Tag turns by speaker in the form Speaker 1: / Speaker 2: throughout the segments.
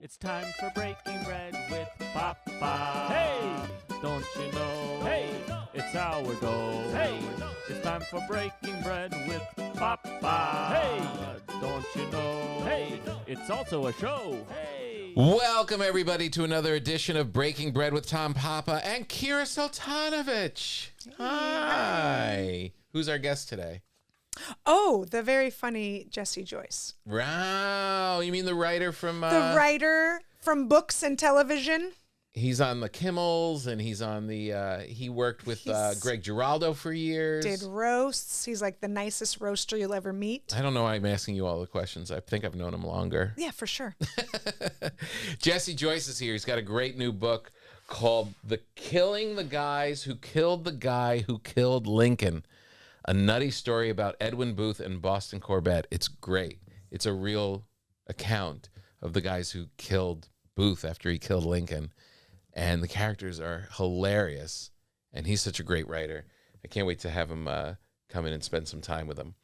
Speaker 1: It's time for breaking bread with Papa. Hey, don't you know? Hey, it's our go. Hey, it's time for breaking bread with Papa. Hey, don't you know? Hey, it's also a show. Hey.
Speaker 2: Welcome, everybody, to another edition of Breaking Bread with Tom Papa and Kira Sultanovich. Hi. Who's our guest today?
Speaker 3: Oh, the very funny Joyce.
Speaker 2: Wow. You mean the writer from...
Speaker 3: The writer from books and television.
Speaker 2: He's on the Kimmels, and he's on the... he worked with Greg Giraldo for years.
Speaker 3: Did roasts. He's like the nicest roaster you'll ever meet.
Speaker 2: I don't know why I'm asking you all the questions. I think I've known him longer.
Speaker 3: Yeah, for sure.
Speaker 2: Joyce is here. He's got a great new book called Killing the Guys Who Killed the Guy Who Killed Lincoln. A nutty story about Edwin Booth and Boston Corbett. It's great. It's a real account of the guys who killed Booth after he killed Lincoln. And the characters are hilarious. And he's such a great writer. I can't wait to have him come in and spend some time with him.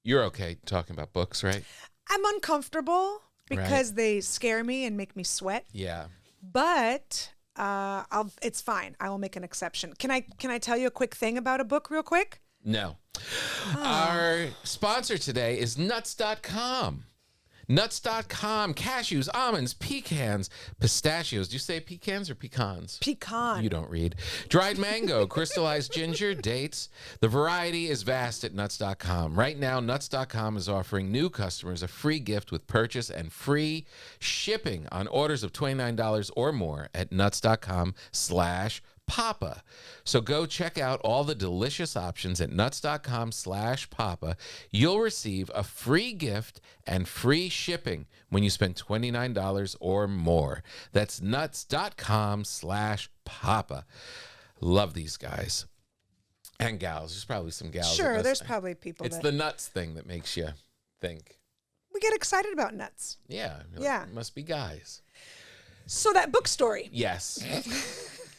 Speaker 2: You're okay talking about books, right? I'm
Speaker 3: uncomfortable because they scare me and make me sweat.
Speaker 2: Yeah.
Speaker 3: But... it's fine. I will make an exception. Can I tell you a quick thing about a book real quick?
Speaker 2: No. Our sponsor today is Nuts.com. Nuts.com, cashews, almonds, pecans, pistachios. Do you say pecans or pecans?
Speaker 3: Pecan.
Speaker 2: You don't read. Dried mango, crystallized ginger, dates. The variety is vast at Nuts.com. Right now, Nuts.com is offering new customers a free gift with purchase and free shipping on orders of $29 or more at Nuts.com/Papa. So go check out all the delicious options at Nuts.com/Papa. You'll receive a free gift and free shipping when you spend $29 or more. That's Nuts.com/Papa. Love these guys and gals. There's probably some gals.
Speaker 3: Sure, there's probably people.
Speaker 2: It's the nuts thing that makes you think.
Speaker 3: We get excited about nuts.
Speaker 2: Yeah.
Speaker 3: Yeah.
Speaker 2: Must be guys.
Speaker 3: So that book story.
Speaker 2: Yes.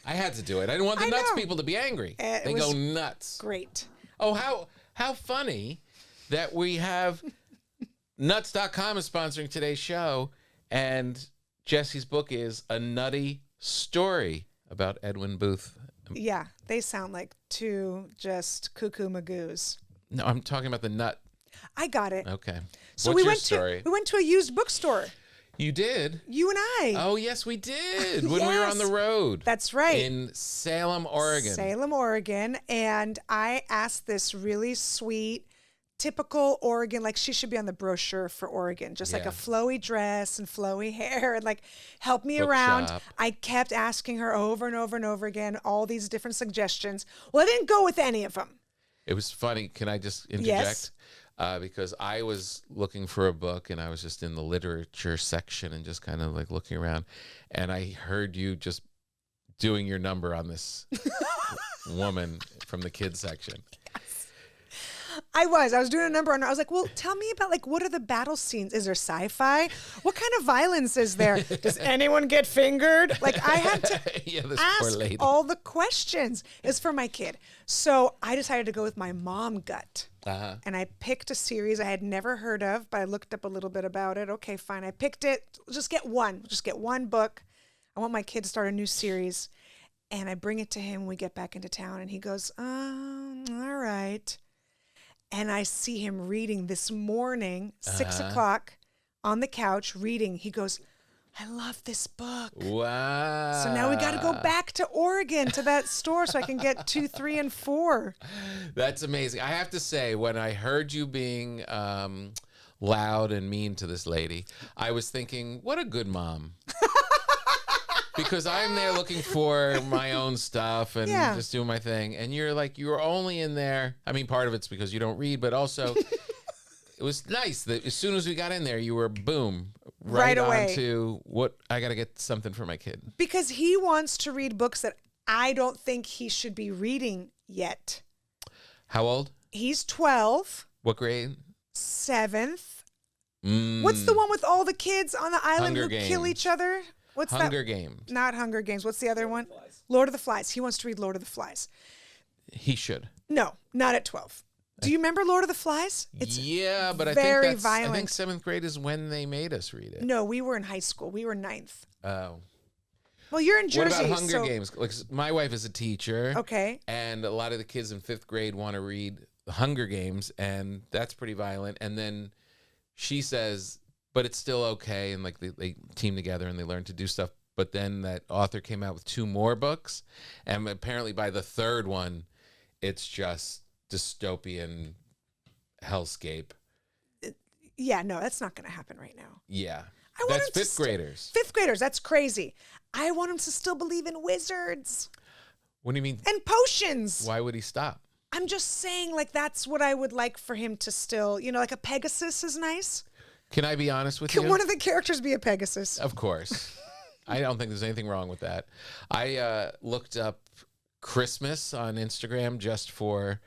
Speaker 2: I had to do it. I didn't want the nuts people to be angry. They go nuts.
Speaker 3: Great.
Speaker 2: Oh, how funny that we have Nuts.com is sponsoring today's show, and Jesse's book is A Nutty Story about Edwin Booth.
Speaker 3: Yeah, they sound like two just cuckoo magoos.
Speaker 2: No, I'm talking about the nut.
Speaker 3: I got it.
Speaker 2: Okay.
Speaker 3: So
Speaker 2: What's
Speaker 3: we
Speaker 2: your
Speaker 3: went
Speaker 2: story?
Speaker 3: We went to a used bookstore.
Speaker 2: You did?
Speaker 3: You and I.
Speaker 2: Oh, yes, we did. When we were on the road.
Speaker 3: That's right.
Speaker 2: In Salem, Oregon.
Speaker 3: Salem, Oregon. And I asked this really sweet, typical Oregon, like she should be on the brochure for Oregon, just like a flowy dress and flowy hair and like help me around. I kept asking her over and over and over again, all these different suggestions. Well, I didn't go with any of them.
Speaker 2: It was funny. Can I just interject?
Speaker 3: Yes.
Speaker 2: Because I was looking for a book and I was just in the literature section and just kind of like looking around. And I heard you just doing your number on this woman from the kids section.
Speaker 3: I was doing a number on her. I was like, well, tell me about like, what are the battle scenes? Is there sci-fi? What kind of violence is there? Does anyone get fingered? Like I had to ask all the questions. It's for my kid. So I decided to go with my mom gut.
Speaker 2: Uh-huh.
Speaker 3: And I picked a series I had never heard of, but I looked up a little bit about it. Okay, fine. I picked it. Just get one book. I want my kid to start a new series. And I bring it to him when we get back into town. And he goes, all right. And I see him reading this morning, 6 o'clock, on the couch, reading. He goes, I love this book.
Speaker 2: Wow.
Speaker 3: So now we got to go back to Oregon to that store so I can get 2, 3, and 4.
Speaker 2: That's amazing. I have to say, when I heard you being loud and mean to this lady, I was thinking, what a good mom. Because I'm there looking for my own stuff and just doing my thing. And you're like, you're only in there. I mean, part of it's because you don't read, but also it was nice that as soon as we got in there, you were boom, right away on to what I got to get something for my kid.
Speaker 3: Because he wants to read books that I don't think he should be reading yet.
Speaker 2: How old?
Speaker 3: He's 12.
Speaker 2: What grade?
Speaker 3: 7th. What's the one with all the kids on the island who kill each other? What's
Speaker 2: Hunger Games.
Speaker 3: Not Hunger Games. What's the other one? Lord of the Flies. He wants to read Lord of the Flies.
Speaker 2: He should.
Speaker 3: No, not at 12. Do you remember Lord of the Flies?
Speaker 2: Yeah, but
Speaker 3: very
Speaker 2: I think
Speaker 3: violent.
Speaker 2: 7th grade is when they made us read it.
Speaker 3: No, we were in high school. We were ninth.
Speaker 2: Oh.
Speaker 3: Well, you're in
Speaker 2: What
Speaker 3: Jersey.
Speaker 2: about Hunger
Speaker 3: so,
Speaker 2: Games? Like, my wife is a teacher.
Speaker 3: Okay.
Speaker 2: And a lot of the kids in 5th grade want to read the Hunger Games, and that's pretty violent. And then she says, but it's still okay. And like they team together and they learn to do stuff. But then that author came out with 2 more books. And apparently by the 3rd one, it's just dystopian hellscape.
Speaker 3: Yeah, no, that's not going to happen right now.
Speaker 2: Yeah.
Speaker 3: I want
Speaker 2: That's
Speaker 3: him to
Speaker 2: 5th graders.
Speaker 3: 5th graders, that's crazy. I want him to still believe in wizards
Speaker 2: What do you mean?
Speaker 3: and potions.
Speaker 2: Why would he stop?
Speaker 3: I'm just saying, like, that's what I would like for him to still, like a Pegasus is nice.
Speaker 2: Can I be honest with
Speaker 3: Can
Speaker 2: you?
Speaker 3: one of the characters be a Pegasus?
Speaker 2: Of course. I don't think there's anything wrong with that. I looked up Christmas on Instagram just for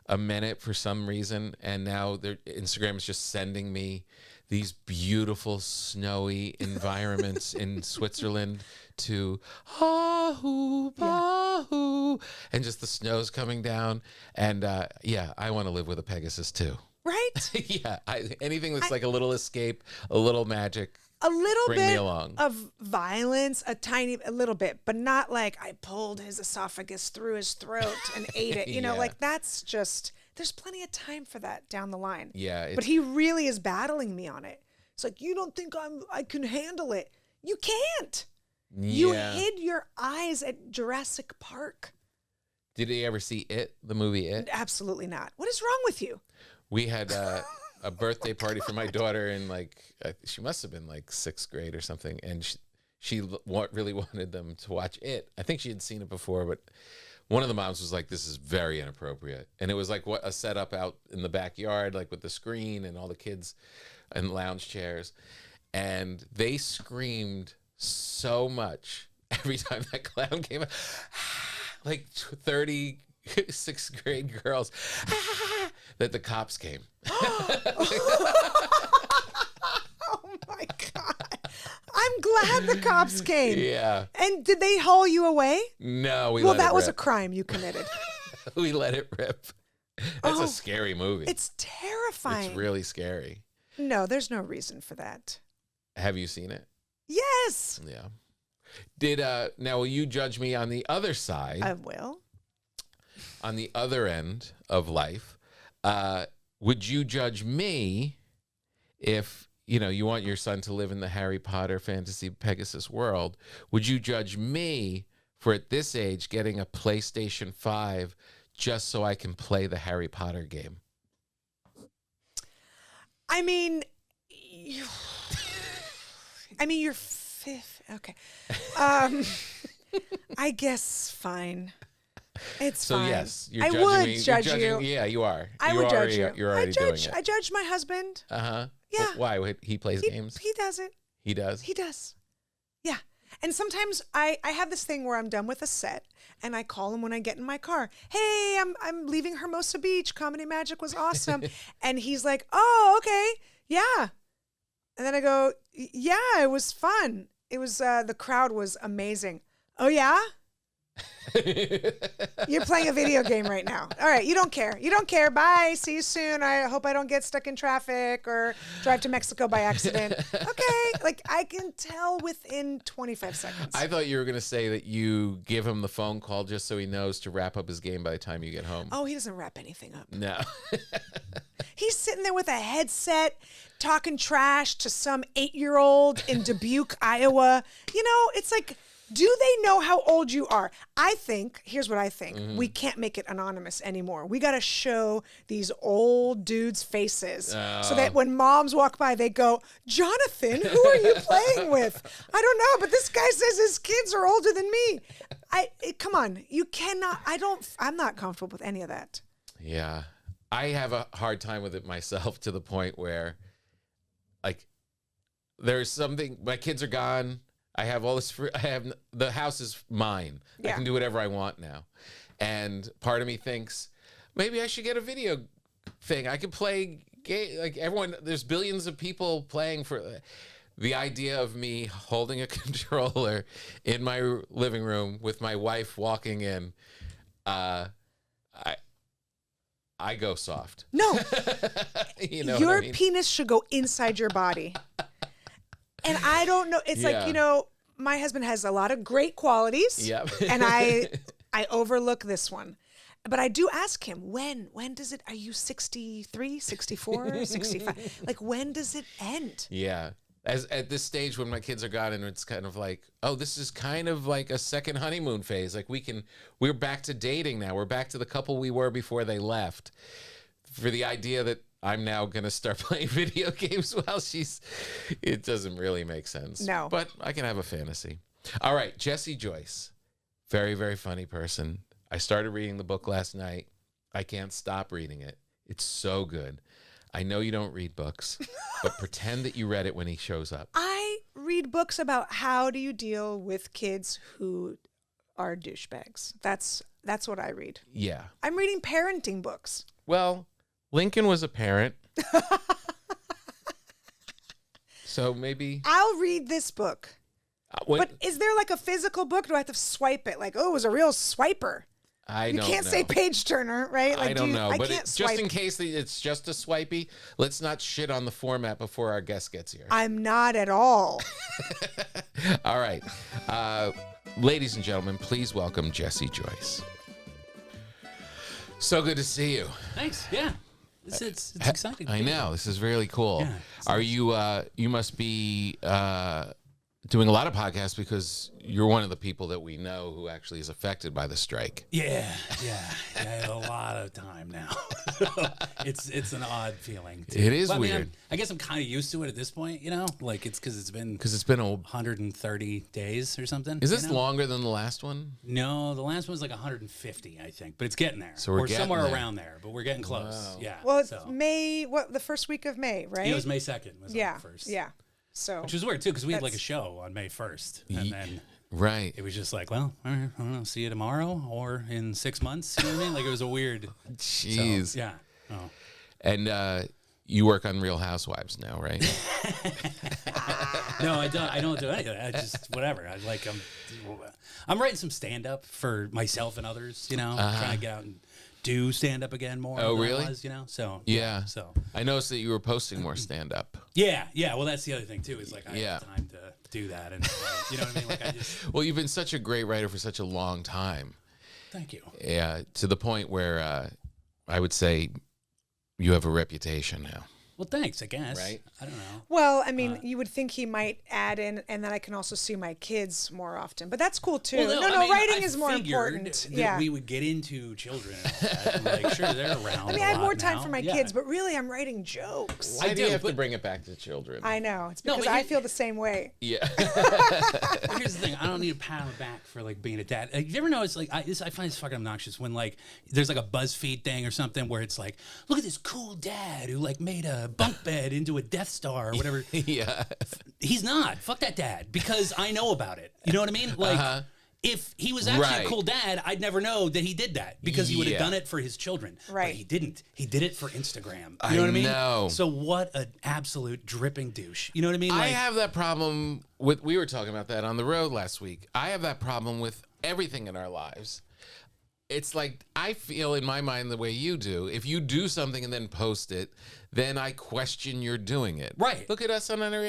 Speaker 2: a minute for some reason, and now Instagram is just sending me these beautiful snowy environments in Switzerland to ahoo, bahoo, and just the snow's coming down. And yeah, I want to live with a Pegasus too.
Speaker 3: Right?
Speaker 2: Yeah, anything that's like a little escape, a little magic.
Speaker 3: A little
Speaker 2: Bring me
Speaker 3: bit
Speaker 2: along.
Speaker 3: of violence, a little bit, but not like I pulled his esophagus through his throat and ate it.
Speaker 2: Yeah.
Speaker 3: Like that's just, there's plenty of time for that down the line.
Speaker 2: Yeah,
Speaker 3: But he really is battling me on it. It's like, you don't think I can handle it. You can't. You
Speaker 2: yeah.
Speaker 3: hid your eyes at Jurassic Park.
Speaker 2: Did he ever see It, the movie It?
Speaker 3: Absolutely not. What is wrong with you?
Speaker 2: We had a birthday party for my daughter in she must have been like 6th grade or something, and she really wanted them to watch It. I think she had seen it before, but one of the moms was like, "This is very inappropriate," and it was like a setup out in the backyard, like with the screen and all the kids and lounge chairs, and they screamed so much every time that clown came out, like 30 6th grade girls, that the cops came.
Speaker 3: Oh my God. I'm glad the cops came.
Speaker 2: Yeah.
Speaker 3: And did they haul you away?
Speaker 2: No,
Speaker 3: Well, that was a
Speaker 2: rip.
Speaker 3: crime you committed.
Speaker 2: We let it rip. That's a scary movie.
Speaker 3: It's terrifying.
Speaker 2: It's really scary.
Speaker 3: No, there's no reason for that.
Speaker 2: Have you seen it?
Speaker 3: Yes.
Speaker 2: Yeah. Now will you judge me on the other side?
Speaker 3: I will.
Speaker 2: On the other end of life, would you judge me if you want your son to live in the Harry Potter fantasy Pegasus world? Would you judge me for at this age getting a PlayStation 5 just so I can play the Harry Potter game?
Speaker 3: I mean, you're 5th. Okay. I guess fine. It's
Speaker 2: So
Speaker 3: fine.
Speaker 2: yes, you're
Speaker 3: I
Speaker 2: judging
Speaker 3: would
Speaker 2: me.
Speaker 3: judge
Speaker 2: you're judging,
Speaker 3: you.
Speaker 2: Yeah, you are.
Speaker 3: I would judge you.
Speaker 2: You're already doing it.
Speaker 3: I judge my husband.
Speaker 2: Uh-huh.
Speaker 3: Yeah.
Speaker 2: Why? He plays games?
Speaker 3: He does it.
Speaker 2: He does?
Speaker 3: He does. Yeah. And sometimes I have this thing where I'm done with a set and I call him when I get in my car. Hey, I'm leaving Hermosa Beach. Comedy Magic was awesome. And he's like, oh, okay. Yeah. And then I go, yeah, it was fun. It was, the crowd was amazing. Oh, yeah? You're playing a video game right now. All right, you don't care. You don't care. Bye. See you soon. I hope I don't get stuck in traffic or drive to Mexico by accident. Okay. Like I can tell within 25 seconds.
Speaker 2: I thought you were going to say that you give him the phone call just so he knows to wrap up his game by the time you get home.
Speaker 3: Oh, he doesn't wrap anything up.
Speaker 2: No.
Speaker 3: He's sitting there with a headset talking trash to some 8-year-old in Dubuque, Iowa. It's like, do they know how old you are? I think, here's what I think. We can't make it anonymous anymore. We got to show these old dudes' faces so that when moms walk by, they go, Jonathan, who are you playing with? I don't know, but this guy says his kids are older than me. Come on, you cannot, I'm not comfortable with any of that.
Speaker 2: Yeah. I have a hard time with it myself to the point where, like, there's something, my kids are gone. I have all this free, the house is mine.
Speaker 3: Yeah.
Speaker 2: I can do whatever I want now. And part of me thinks maybe I should get a video thing. I could play like everyone, there's billions of people playing for the idea of me holding a controller in my living room with my wife walking in. I go soft.
Speaker 3: No,
Speaker 2: You know
Speaker 3: your
Speaker 2: what I mean?
Speaker 3: penis should go inside your body. And I don't know. It's
Speaker 2: Yeah.
Speaker 3: like, you know, my husband has a lot of great qualities.
Speaker 2: Yep.
Speaker 3: And I overlook this one. But I do ask him, when does it, are you 63, 64, 65? Like, when does it end?
Speaker 2: Yeah. As at this stage when my kids are gone, and it's kind of like, oh, this is kind of like a second honeymoon phase. Like we're back to dating now. We're back to the couple we were before they left. For the idea that I'm now going to start playing video games while it doesn't really make sense.
Speaker 3: No.
Speaker 2: But I can have a fantasy. All right. Jesse Joyce. Very, very funny person. I started reading the book last night. I can't stop reading it. It's so good. I know you don't read books, but pretend that you read it when he shows up.
Speaker 3: I read books about how do you deal with kids who are douchebags. That's what I read.
Speaker 2: Yeah.
Speaker 3: I'm reading parenting books.
Speaker 2: Well, Lincoln was a parent. So maybe.
Speaker 3: I'll read this book.
Speaker 2: What,
Speaker 3: But is there like a physical book? Do I have to swipe it? Like, oh, it was a real swiper.
Speaker 2: I
Speaker 3: You
Speaker 2: don't
Speaker 3: can't
Speaker 2: know.
Speaker 3: say page turner, right? Like,
Speaker 2: I don't know.
Speaker 3: I
Speaker 2: But
Speaker 3: can't
Speaker 2: just
Speaker 3: swipe.
Speaker 2: in case it's just a swipey, let's not shit on the format before our guest gets here.
Speaker 3: I'm not at all.
Speaker 2: All right. Ladies and gentlemen, please welcome Jesse Joyce. So good to see you.
Speaker 4: Thanks. Yeah. It's exciting.
Speaker 2: I know. This is really cool.
Speaker 4: Yeah,
Speaker 2: Are you, you must be doing a lot of podcasts because you're one of the people that we know who actually is affected by the strike.
Speaker 4: Yeah. I have a lot of time now. it's an odd feeling. Too.
Speaker 2: It is
Speaker 4: But, I mean,
Speaker 2: weird.
Speaker 4: I guess I'm kind of used to it at this point, you know? Like, it's because it's been
Speaker 2: a
Speaker 4: 130 days or something.
Speaker 2: Is this
Speaker 4: you know?
Speaker 2: longer than the last one?
Speaker 4: No, the last one was like 150, I think. But it's getting there.
Speaker 2: So we're getting
Speaker 4: somewhere
Speaker 2: there.
Speaker 4: around there, but we're getting close.
Speaker 2: Wow.
Speaker 4: Yeah.
Speaker 3: Well, it's
Speaker 4: so.
Speaker 3: May, the first week of May, right?
Speaker 4: It was May 2nd. Was
Speaker 3: Yeah.
Speaker 4: on first.
Speaker 3: Yeah. So.
Speaker 4: Which was weird, too, because we had like a
Speaker 3: That's-
Speaker 4: show on May 1st. And then
Speaker 2: Right.
Speaker 4: it was just like, well, all right, I don't know, see you tomorrow or in 6 months. You know what I mean? Like, it was a weird.
Speaker 2: Jeez.
Speaker 4: So, yeah. Oh.
Speaker 2: And you work on Real Housewives now, right?
Speaker 4: No, I don't do anything. I just whatever. I'm writing some stand up for myself and others. You know, trying to get out and do stand up again more.
Speaker 2: Oh,
Speaker 4: than
Speaker 2: really?
Speaker 4: I was, you know, so
Speaker 2: Yeah.
Speaker 4: So
Speaker 2: I noticed that you were posting more stand-up.
Speaker 4: yeah. Well, that's the other thing too. Is like I
Speaker 2: Yeah.
Speaker 4: have time to do that, and you know what I mean. Like I just
Speaker 2: Well, you've been such a great writer for such a long time.
Speaker 4: thank you.
Speaker 2: Yeah, to the point where I would say you have a reputation now.
Speaker 4: Well, thanks. I guess.
Speaker 2: Right.
Speaker 4: I don't know.
Speaker 3: Well, I mean, you would think he might add in, and then I can also see my kids more often. But that's cool too.
Speaker 4: Well,
Speaker 3: no,
Speaker 4: I mean,
Speaker 3: writing
Speaker 4: I
Speaker 3: is more
Speaker 4: figured
Speaker 3: important.
Speaker 4: that
Speaker 3: Yeah.
Speaker 4: we would get into children. And all that. I'm like, sure, they're around.
Speaker 3: I mean,
Speaker 4: a
Speaker 3: I have
Speaker 4: lot
Speaker 3: more time
Speaker 4: now.
Speaker 3: for my
Speaker 4: Yeah.
Speaker 3: kids, but really, I'm writing jokes.
Speaker 2: Why
Speaker 4: I
Speaker 2: do you
Speaker 4: do,
Speaker 2: have to
Speaker 4: but-
Speaker 2: bring it back to children?
Speaker 3: I know. It's
Speaker 4: No,
Speaker 3: because
Speaker 4: but
Speaker 3: I
Speaker 4: you-
Speaker 3: feel the same way.
Speaker 2: Yeah.
Speaker 4: But here's the thing: I don't need a pat on the back for like being a dad. Like, you ever notice? Like, I find this fucking obnoxious when like there's like a BuzzFeed thing or something where it's like, look at this cool dad who like made a bunk bed into a Death Star or whatever.
Speaker 2: Yeah.
Speaker 4: He's not. Fuck that dad because I know about it. You know what I mean? Like. If he was actually
Speaker 2: Right.
Speaker 4: a cool dad, I'd never know that he did that because he would have
Speaker 2: Yeah.
Speaker 4: done it for his children.
Speaker 3: Right.
Speaker 4: But he didn't. He did it for Instagram. You
Speaker 2: I
Speaker 4: know what I mean?
Speaker 2: know.
Speaker 4: So what an absolute dripping douche. You know what I mean?
Speaker 2: I have that problem with, we were talking about that on the road last week. I have that problem with everything in our lives. It's like, I feel in my mind the way you do. If you do something and then post it, then I question you're doing it.
Speaker 4: Right.
Speaker 2: Look at us on our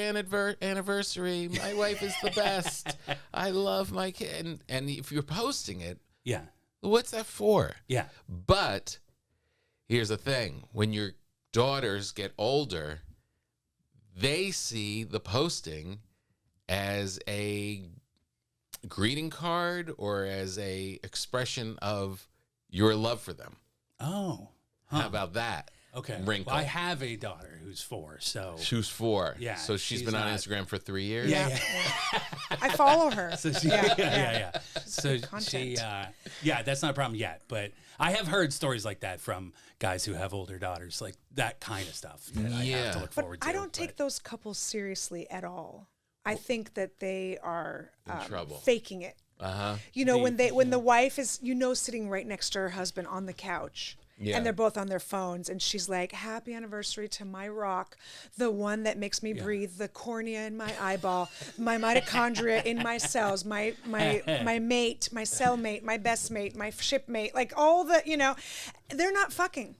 Speaker 2: anniversary. My wife is the best. I love my kid. And if you're posting it,
Speaker 4: Yeah.
Speaker 2: what's that for?
Speaker 4: Yeah.
Speaker 2: But here's the thing. When your daughters get older, they see the posting as a greeting card or as a expression of your love for them.
Speaker 4: Oh.
Speaker 2: How about that?
Speaker 4: Okay.
Speaker 2: Wrinkle.
Speaker 4: Well, I have a daughter who's 4, so
Speaker 2: Who's 4.
Speaker 4: Yeah,
Speaker 2: So she's
Speaker 4: she's
Speaker 2: been on
Speaker 4: not-
Speaker 2: Instagram for 3 years.
Speaker 4: yeah.
Speaker 3: I follow her.
Speaker 4: So she,
Speaker 3: Yeah,
Speaker 4: yeah. So
Speaker 3: Content.
Speaker 4: yeah, that's not a problem yet. But I have heard stories like that from guys who have older daughters, like that kind of stuff. That I have
Speaker 2: Yeah.
Speaker 4: to look
Speaker 3: But
Speaker 4: forward to.
Speaker 3: I don't take those couples seriously at all. I think that they are
Speaker 2: trouble.
Speaker 3: faking it.
Speaker 2: Uh-huh.
Speaker 3: You know, when the wife is, sitting right next to her husband on the couch.
Speaker 2: Yeah.
Speaker 3: And they're both on their phones, and she's like, "Happy anniversary to my rock, the one that makes me breathe, the cornea in my eyeball, my mitochondria in my cells, my mate, my cellmate, my best mate, my shipmate, like all the, they're not fucking.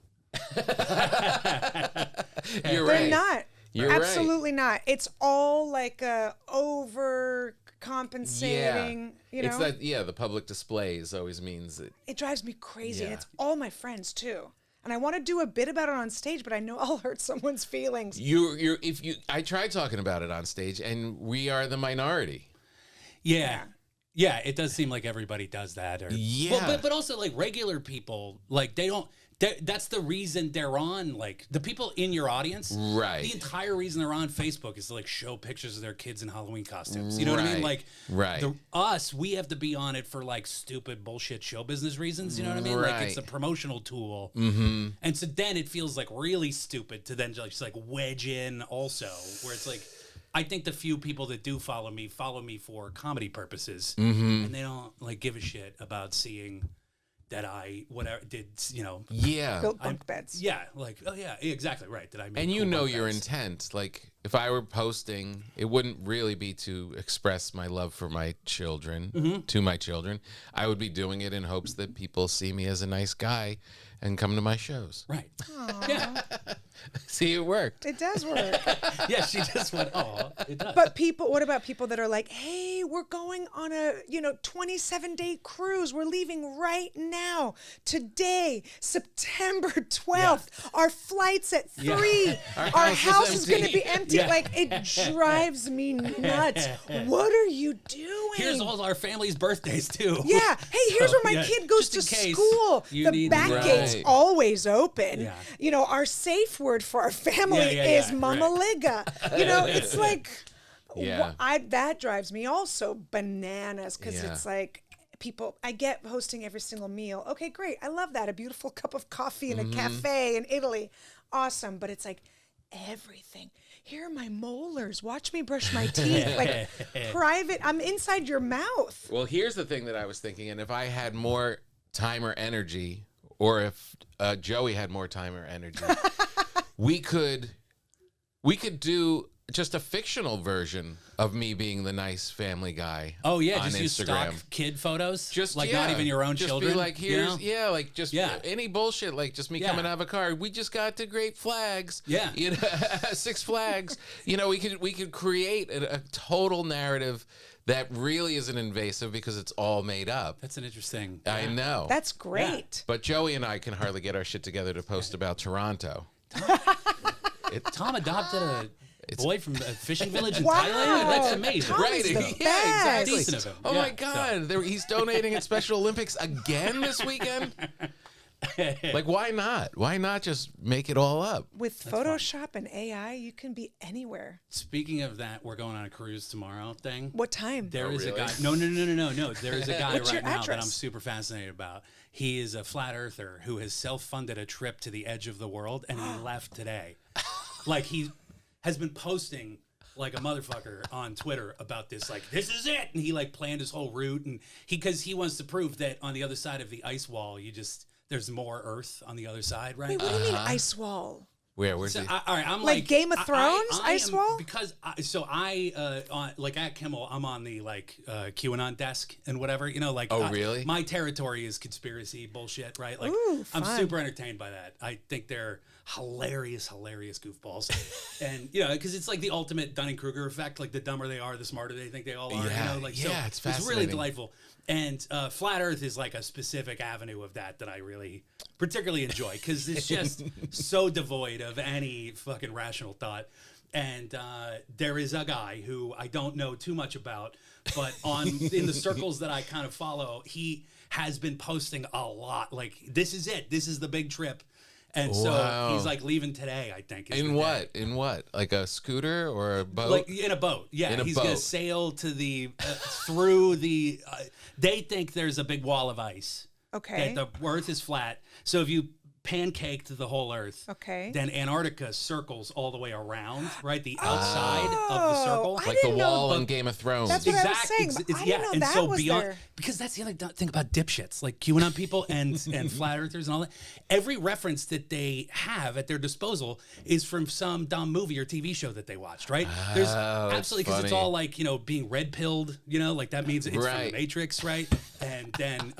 Speaker 2: You're
Speaker 3: They're
Speaker 2: right.
Speaker 3: not.
Speaker 2: You're right.
Speaker 3: Absolutely not. It's all like overcompensating. You know,
Speaker 2: It's that the public displays always means that.
Speaker 3: it drives me crazy. And
Speaker 2: Yeah.
Speaker 3: it's all my friends too. And I want to do a bit about it on stage, but I know I'll hurt someone's feelings.
Speaker 2: I tried talking about it on stage, and we are the minority.
Speaker 4: Yeah. Yeah, it does seem like everybody does that.
Speaker 2: Yeah.
Speaker 4: But also like regular people, like that's the reason they're on, like the people in your audience.
Speaker 2: Right.
Speaker 4: The entire reason they're on Facebook is to like show pictures of their kids in Halloween costumes. You know what I mean?
Speaker 2: Right.
Speaker 4: Like we have to be on it for like stupid bullshit show business reasons. You know what I mean? Like it's a promotional tool. Mm-hmm. And so then it feels like really stupid to then just like wedge in also where it's like, I think the few people that do follow me for comedy purposes, and they don't like give a shit about seeing that I
Speaker 3: Built bunk beds.
Speaker 4: Yeah, like oh yeah, exactly right. That I made
Speaker 2: And you
Speaker 4: cool
Speaker 2: know
Speaker 4: bunk
Speaker 2: your
Speaker 4: beds.
Speaker 2: intent. Like, if I were posting, it wouldn't really be to express my love for my children, to my children. I would be doing it in hopes that people see me as a nice guy and come to my shows.
Speaker 4: Right. Yeah.
Speaker 2: See, it worked.
Speaker 3: It does work.
Speaker 4: Yeah, she just went, oh, it does.
Speaker 3: But what about people that are like, hey, we're going on a 27-day cruise. We're leaving right now. Today, September 12th. Our flight's at 3. Our house is going to be empty.
Speaker 4: Yeah.
Speaker 3: Like, it drives me nuts. What are you doing?
Speaker 4: Here's all our family's birthdays too.
Speaker 3: Yeah. Hey, here's where my
Speaker 4: yeah,
Speaker 3: kid goes
Speaker 4: just
Speaker 3: to
Speaker 4: in case
Speaker 3: school.
Speaker 4: you
Speaker 3: The
Speaker 4: need-
Speaker 3: back
Speaker 2: Right.
Speaker 3: gate's always open.
Speaker 4: Yeah.
Speaker 3: Our safe word for our family
Speaker 4: Yeah,
Speaker 3: is Mama Liga. It's like,
Speaker 2: Yeah.
Speaker 3: that drives me also bananas because
Speaker 2: Yeah.
Speaker 3: it's like people, I get hosting every single meal. Okay, great. I love that. A beautiful cup of coffee in a cafe in Italy. Awesome. But it's like everything. Here are my molars. Watch me brush my teeth. Like private. I'm inside your mouth.
Speaker 2: Well, here's the thing that I was thinking, and if I had more time or energy, or if Joey had more time or energy, we could do just a fictional version of me being the nice family guy.
Speaker 4: Oh yeah,
Speaker 2: on
Speaker 4: just use
Speaker 2: Instagram.
Speaker 4: stock kid photos.
Speaker 2: Just
Speaker 4: like not even your own
Speaker 2: just
Speaker 4: children.
Speaker 2: Be like, here's like just
Speaker 4: Yeah.
Speaker 2: any bullshit, like just me
Speaker 4: Yeah.
Speaker 2: coming out of a car. We just got to Great Flags.
Speaker 4: Yeah.
Speaker 2: Six Flags. We could create a total narrative that really isn't invasive because it's all made up.
Speaker 4: That's an interesting.
Speaker 2: I know.
Speaker 3: That's great.
Speaker 2: But Joey and I can hardly get our shit together to post about Toronto.
Speaker 4: Tom adopted a boy from a fishing village in
Speaker 3: Wow.
Speaker 4: Thailand. That's amazing.
Speaker 3: Tom
Speaker 2: Right?
Speaker 3: is the
Speaker 2: Yeah,
Speaker 3: best.
Speaker 2: exactly.
Speaker 4: Decent of him.
Speaker 2: Oh
Speaker 4: Yeah,
Speaker 2: my God, he's donating at Special Olympics again this weekend. Like, why not? Why not just make it all up?
Speaker 3: With Photoshop and AI, you can be anywhere.
Speaker 4: Speaking of that, we're going on a cruise tomorrow thing.
Speaker 3: What time?
Speaker 4: There is
Speaker 2: really?
Speaker 4: a guy. No. There is a guy
Speaker 3: What's
Speaker 4: right
Speaker 3: your
Speaker 4: now that I'm
Speaker 3: address?
Speaker 4: super fascinated about. He is a flat earther who has self-funded a trip to the edge of the world, and he left today. Like he has been posting like a motherfucker on Twitter about this. Like this is it, and he like planned his whole route, and because he wants to prove that on the other side of the ice wall, there's more Earth on the the other side, right?
Speaker 3: Wait, what do you mean ice wall?
Speaker 2: Where's
Speaker 4: So,
Speaker 2: he?
Speaker 4: all right, I'm
Speaker 3: Like Game of Thrones,
Speaker 4: I
Speaker 3: ice
Speaker 4: am-
Speaker 3: wall?
Speaker 4: Because like at Kimmel, I'm on the QAnon desk and whatever.
Speaker 2: Oh, really?
Speaker 4: My territory is conspiracy bullshit, right? Like
Speaker 3: Ooh,
Speaker 4: I'm
Speaker 3: fun.
Speaker 4: super entertained by that. I think they're hilarious goofballs, and because it's like the ultimate Dunning-Kruger effect. Like the dumber they are, the smarter they think they all are.
Speaker 2: Yeah,
Speaker 4: so
Speaker 2: it's
Speaker 4: It's really
Speaker 2: fascinating.
Speaker 4: delightful. And flat Earth is like a specific avenue of that I really particularly enjoy because it's just so devoid of any fucking rational thought. And there is a guy who I don't know too much about, but in the circles that I kind of follow, he has been posting a lot. Like, this is it. This is the big trip. And so
Speaker 2: Wow.
Speaker 4: he's like leaving today, I think. is
Speaker 2: In
Speaker 4: the
Speaker 2: what?
Speaker 4: day.
Speaker 2: In what? Like a scooter or a boat?
Speaker 4: Like in a boat, yeah.
Speaker 2: In a
Speaker 4: He's gonna
Speaker 2: boat.
Speaker 4: sail to the through the. They think there's a big wall of ice.
Speaker 3: Okay.
Speaker 4: That the Earth is flat. So if you pancaked the whole Earth,
Speaker 3: Okay.
Speaker 4: then Antarctica circles all the way around, right? The outside of the circle.
Speaker 3: I
Speaker 2: like the
Speaker 3: didn't know-
Speaker 2: wall in Game of Thrones.
Speaker 3: That's what I was saying, but I didn't know
Speaker 4: and
Speaker 3: that
Speaker 4: so
Speaker 3: was
Speaker 4: beyond
Speaker 3: there.
Speaker 4: because that's the other thing about dipshits like QAnon people and flat earthers and all that. Every reference that they have at their disposal is from some dumb movie or TV show that they watched, right? There's
Speaker 2: that's
Speaker 4: absolutely because it's
Speaker 2: funny.
Speaker 4: all like being red pilled, like that means it's from
Speaker 2: Right.
Speaker 4: the Matrix, right? And then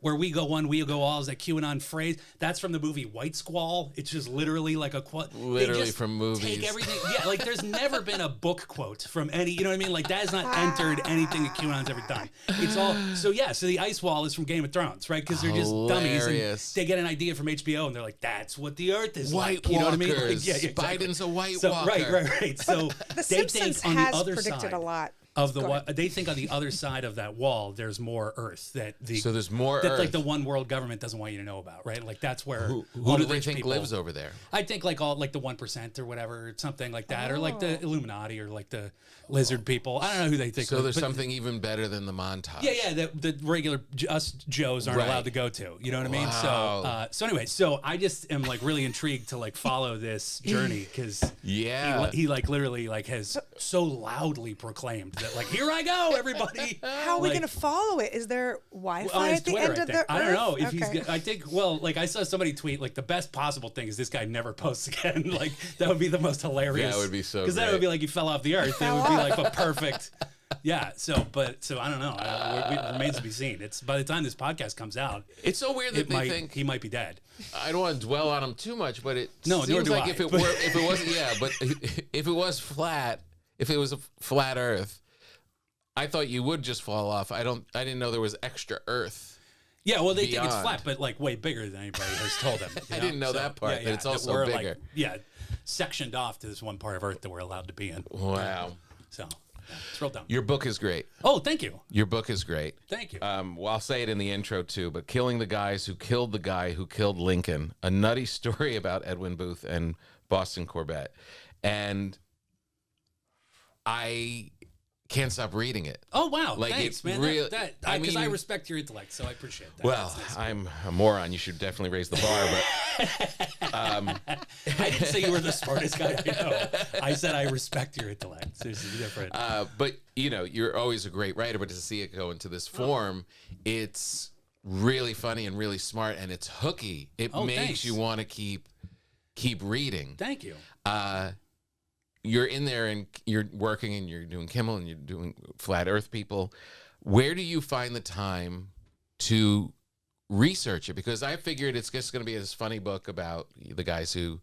Speaker 4: where we go one, we go all is that QAnon phrase. That's from the movie White Squall. It's just literally like a quote.
Speaker 2: Literally from movies.
Speaker 4: Take everything. Yeah, like there's never been a book quote from any, you know what I mean? Like that has not entered anything that QAnon's ever done. It's all, so the ice wall is from Game of Thrones, right? Because they're just dummies. And they get an idea from HBO and they're like, that's what the earth is
Speaker 2: White
Speaker 4: like. You know what I mean? Like,
Speaker 2: walkers.
Speaker 4: exactly.
Speaker 2: Biden's a White
Speaker 4: So,
Speaker 2: walker.
Speaker 4: right. So
Speaker 3: The
Speaker 4: they
Speaker 3: Simpsons
Speaker 4: think on the
Speaker 3: has
Speaker 4: other
Speaker 3: predicted
Speaker 4: side
Speaker 3: a lot.
Speaker 4: of the they think on the other side of that wall there's more Earth
Speaker 2: So there's more
Speaker 4: that
Speaker 2: Earth.
Speaker 4: like the one world government doesn't want you to know about, right? Like that's where
Speaker 2: Who
Speaker 4: all
Speaker 2: do
Speaker 4: the
Speaker 2: they
Speaker 4: rich
Speaker 2: think
Speaker 4: people,
Speaker 2: lives over there?
Speaker 4: I think like all like the 1% or whatever, something like that, or like the Illuminati or like the lizard people. I don't know who they think.
Speaker 2: So there's
Speaker 4: but-
Speaker 2: something even better than the montage.
Speaker 4: Yeah, the regular us Joes aren't
Speaker 2: Right.
Speaker 4: allowed to go to. You know what I mean?
Speaker 2: Wow.
Speaker 4: So anyway, so I just am like really intrigued to like follow this journey because
Speaker 2: Yeah.
Speaker 4: he like literally like has so loudly proclaimed that like here I go everybody.
Speaker 3: How are we
Speaker 4: Like,
Speaker 3: going to follow it? Is there Wi-Fi
Speaker 4: on his
Speaker 3: at the
Speaker 4: Twitter,
Speaker 3: end
Speaker 4: I
Speaker 3: of
Speaker 4: think.
Speaker 3: the
Speaker 4: I don't know
Speaker 3: Earth?
Speaker 4: if
Speaker 3: Okay.
Speaker 4: he's. I think. Well, like I saw somebody tweet, like the best possible thing is this guy never posts again. Like that would be the most hilarious.
Speaker 2: That would be so
Speaker 4: Because that
Speaker 2: great.
Speaker 4: would be like he fell off the earth. It would be like a perfect. Yeah. So I don't know. It remains to be seen. It's by the time this podcast comes out,
Speaker 2: It's so weird that
Speaker 4: it
Speaker 2: they
Speaker 4: might
Speaker 2: think
Speaker 4: he might be dead.
Speaker 2: I don't want to dwell on him too much, but it
Speaker 4: No, nor
Speaker 2: seems
Speaker 4: do
Speaker 2: like
Speaker 4: I,
Speaker 2: if it
Speaker 4: but-
Speaker 2: were, if it wasn't, yeah, but if it was flat, if it was a flat Earth, I thought you would just fall off. I didn't know there was extra Earth.
Speaker 4: Yeah, well, they think it's
Speaker 2: Beyond.
Speaker 4: flat, but like way bigger than anybody has told them. you
Speaker 2: I didn't know that part, that it's also
Speaker 4: we're,
Speaker 2: bigger.
Speaker 4: Like, yeah, sectioned off to this one part of Earth that we're allowed to be in.
Speaker 2: Wow.
Speaker 4: So, it's real dumb.
Speaker 2: Your book is great.
Speaker 4: Oh, thank you.
Speaker 2: Your book is great.
Speaker 4: Thank you.
Speaker 2: Well, I'll say it in the intro too, but Killing the Guys Who Killed the Guy Who Killed Lincoln, a nutty story about Edwin Booth and Boston Corbett. And I can't stop reading it.
Speaker 4: Oh wow!
Speaker 2: Like,
Speaker 4: Thanks,
Speaker 2: it
Speaker 4: man.
Speaker 2: real- I
Speaker 4: Because I
Speaker 2: mean-
Speaker 4: respect your intellect, so I appreciate that.
Speaker 2: Well,
Speaker 4: That's nice.
Speaker 2: I'm a moron. You should definitely raise the bar, but
Speaker 4: I didn't say you were the smartest guy I know. I said I respect your intellect. So this is different.
Speaker 2: but you know, you're always a great writer, but to see it go into this form, it's really funny and really smart, and it's hooky. It makes
Speaker 4: thanks.
Speaker 2: you want to keep reading.
Speaker 4: Thank you.
Speaker 2: You're in there and you're working and you're doing Kimmel and you're doing Flat Earth People. Where do you find the time to research it? Because I figured it's just going to be this funny book about the guys who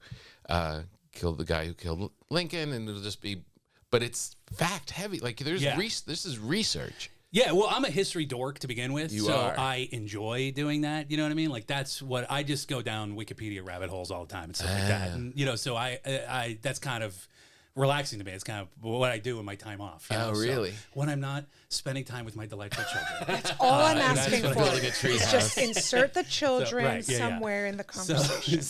Speaker 2: killed the guy who killed Lincoln, and it'll just be, but it's fact heavy. Like there's
Speaker 4: Yeah.
Speaker 2: this is research.
Speaker 4: Yeah, well, I'm a history dork to begin with,
Speaker 2: You
Speaker 4: so
Speaker 2: are.
Speaker 4: I enjoy doing that. You know what I mean? Like that's what I just go down Wikipedia rabbit holes all the time and stuff like that. And you know, so I that's kind of relaxing to me. It's kind of what I do in my time off. You
Speaker 2: Oh,
Speaker 4: know? So
Speaker 2: really?
Speaker 4: when I'm not spending time with my delightful children.
Speaker 3: All I'm
Speaker 4: that's
Speaker 3: asking
Speaker 4: what
Speaker 3: for
Speaker 4: I'm
Speaker 2: building a tree
Speaker 3: is just insert the children
Speaker 4: right, yeah, yeah.
Speaker 3: somewhere in the conversation.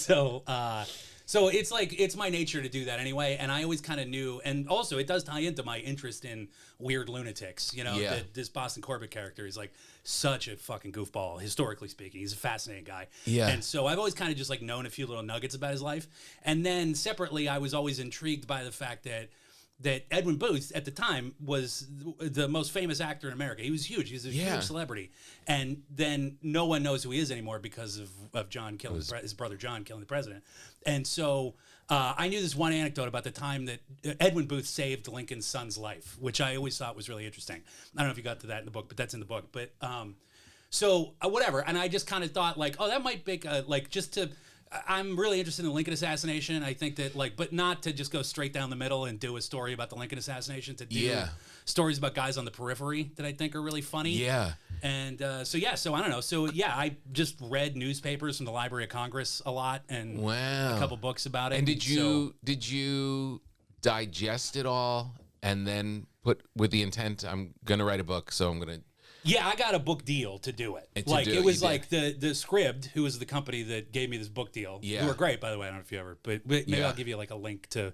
Speaker 4: So it's like it's my nature to do that anyway, and I always kind of knew, and also it does tie into my interest in weird lunatics. You know,
Speaker 2: Yeah.
Speaker 4: this Boston Corbett character is like such a fucking goofball, historically speaking. He's a fascinating guy.
Speaker 2: Yeah.
Speaker 4: And so I've always kind of just like known a few little nuggets about his life, and then separately, I was always intrigued by the fact that Edwin Booth at the time was the most famous actor in America. He was huge. He was a
Speaker 2: Yeah.
Speaker 4: huge celebrity. And then no one knows who he is anymore because of John killing his brother John killing the president. And so I knew this one anecdote about the time that Edwin Booth saved Lincoln's son's life, which I always thought was really interesting. I don't know if you got to that in the book, but that's in the book. But so whatever. And I just kind of thought like, oh, that might make I'm really interested in the Lincoln assassination. I think that but not to just go straight down the middle and do a story about the Lincoln assassination, to do
Speaker 2: Yeah.
Speaker 4: stories about guys on the periphery that I think are really funny.
Speaker 2: Yeah.
Speaker 4: And so I don't know. So yeah, I just read newspapers from the Library of Congress a lot and
Speaker 2: Wow.
Speaker 4: a couple books about it.
Speaker 2: And did you digest it all and then put with the intent, I'm going to write a book, so I'm going to...
Speaker 4: Yeah, I got a book deal to do it.
Speaker 2: And to
Speaker 4: Like
Speaker 2: do
Speaker 4: it
Speaker 2: it,
Speaker 4: was
Speaker 2: you
Speaker 4: like the Scribd, who was the company that gave me this book deal.
Speaker 2: Yeah.
Speaker 4: Who were great, by the way. I don't know if you ever, but maybe
Speaker 2: Yeah.
Speaker 4: I'll give you like a link to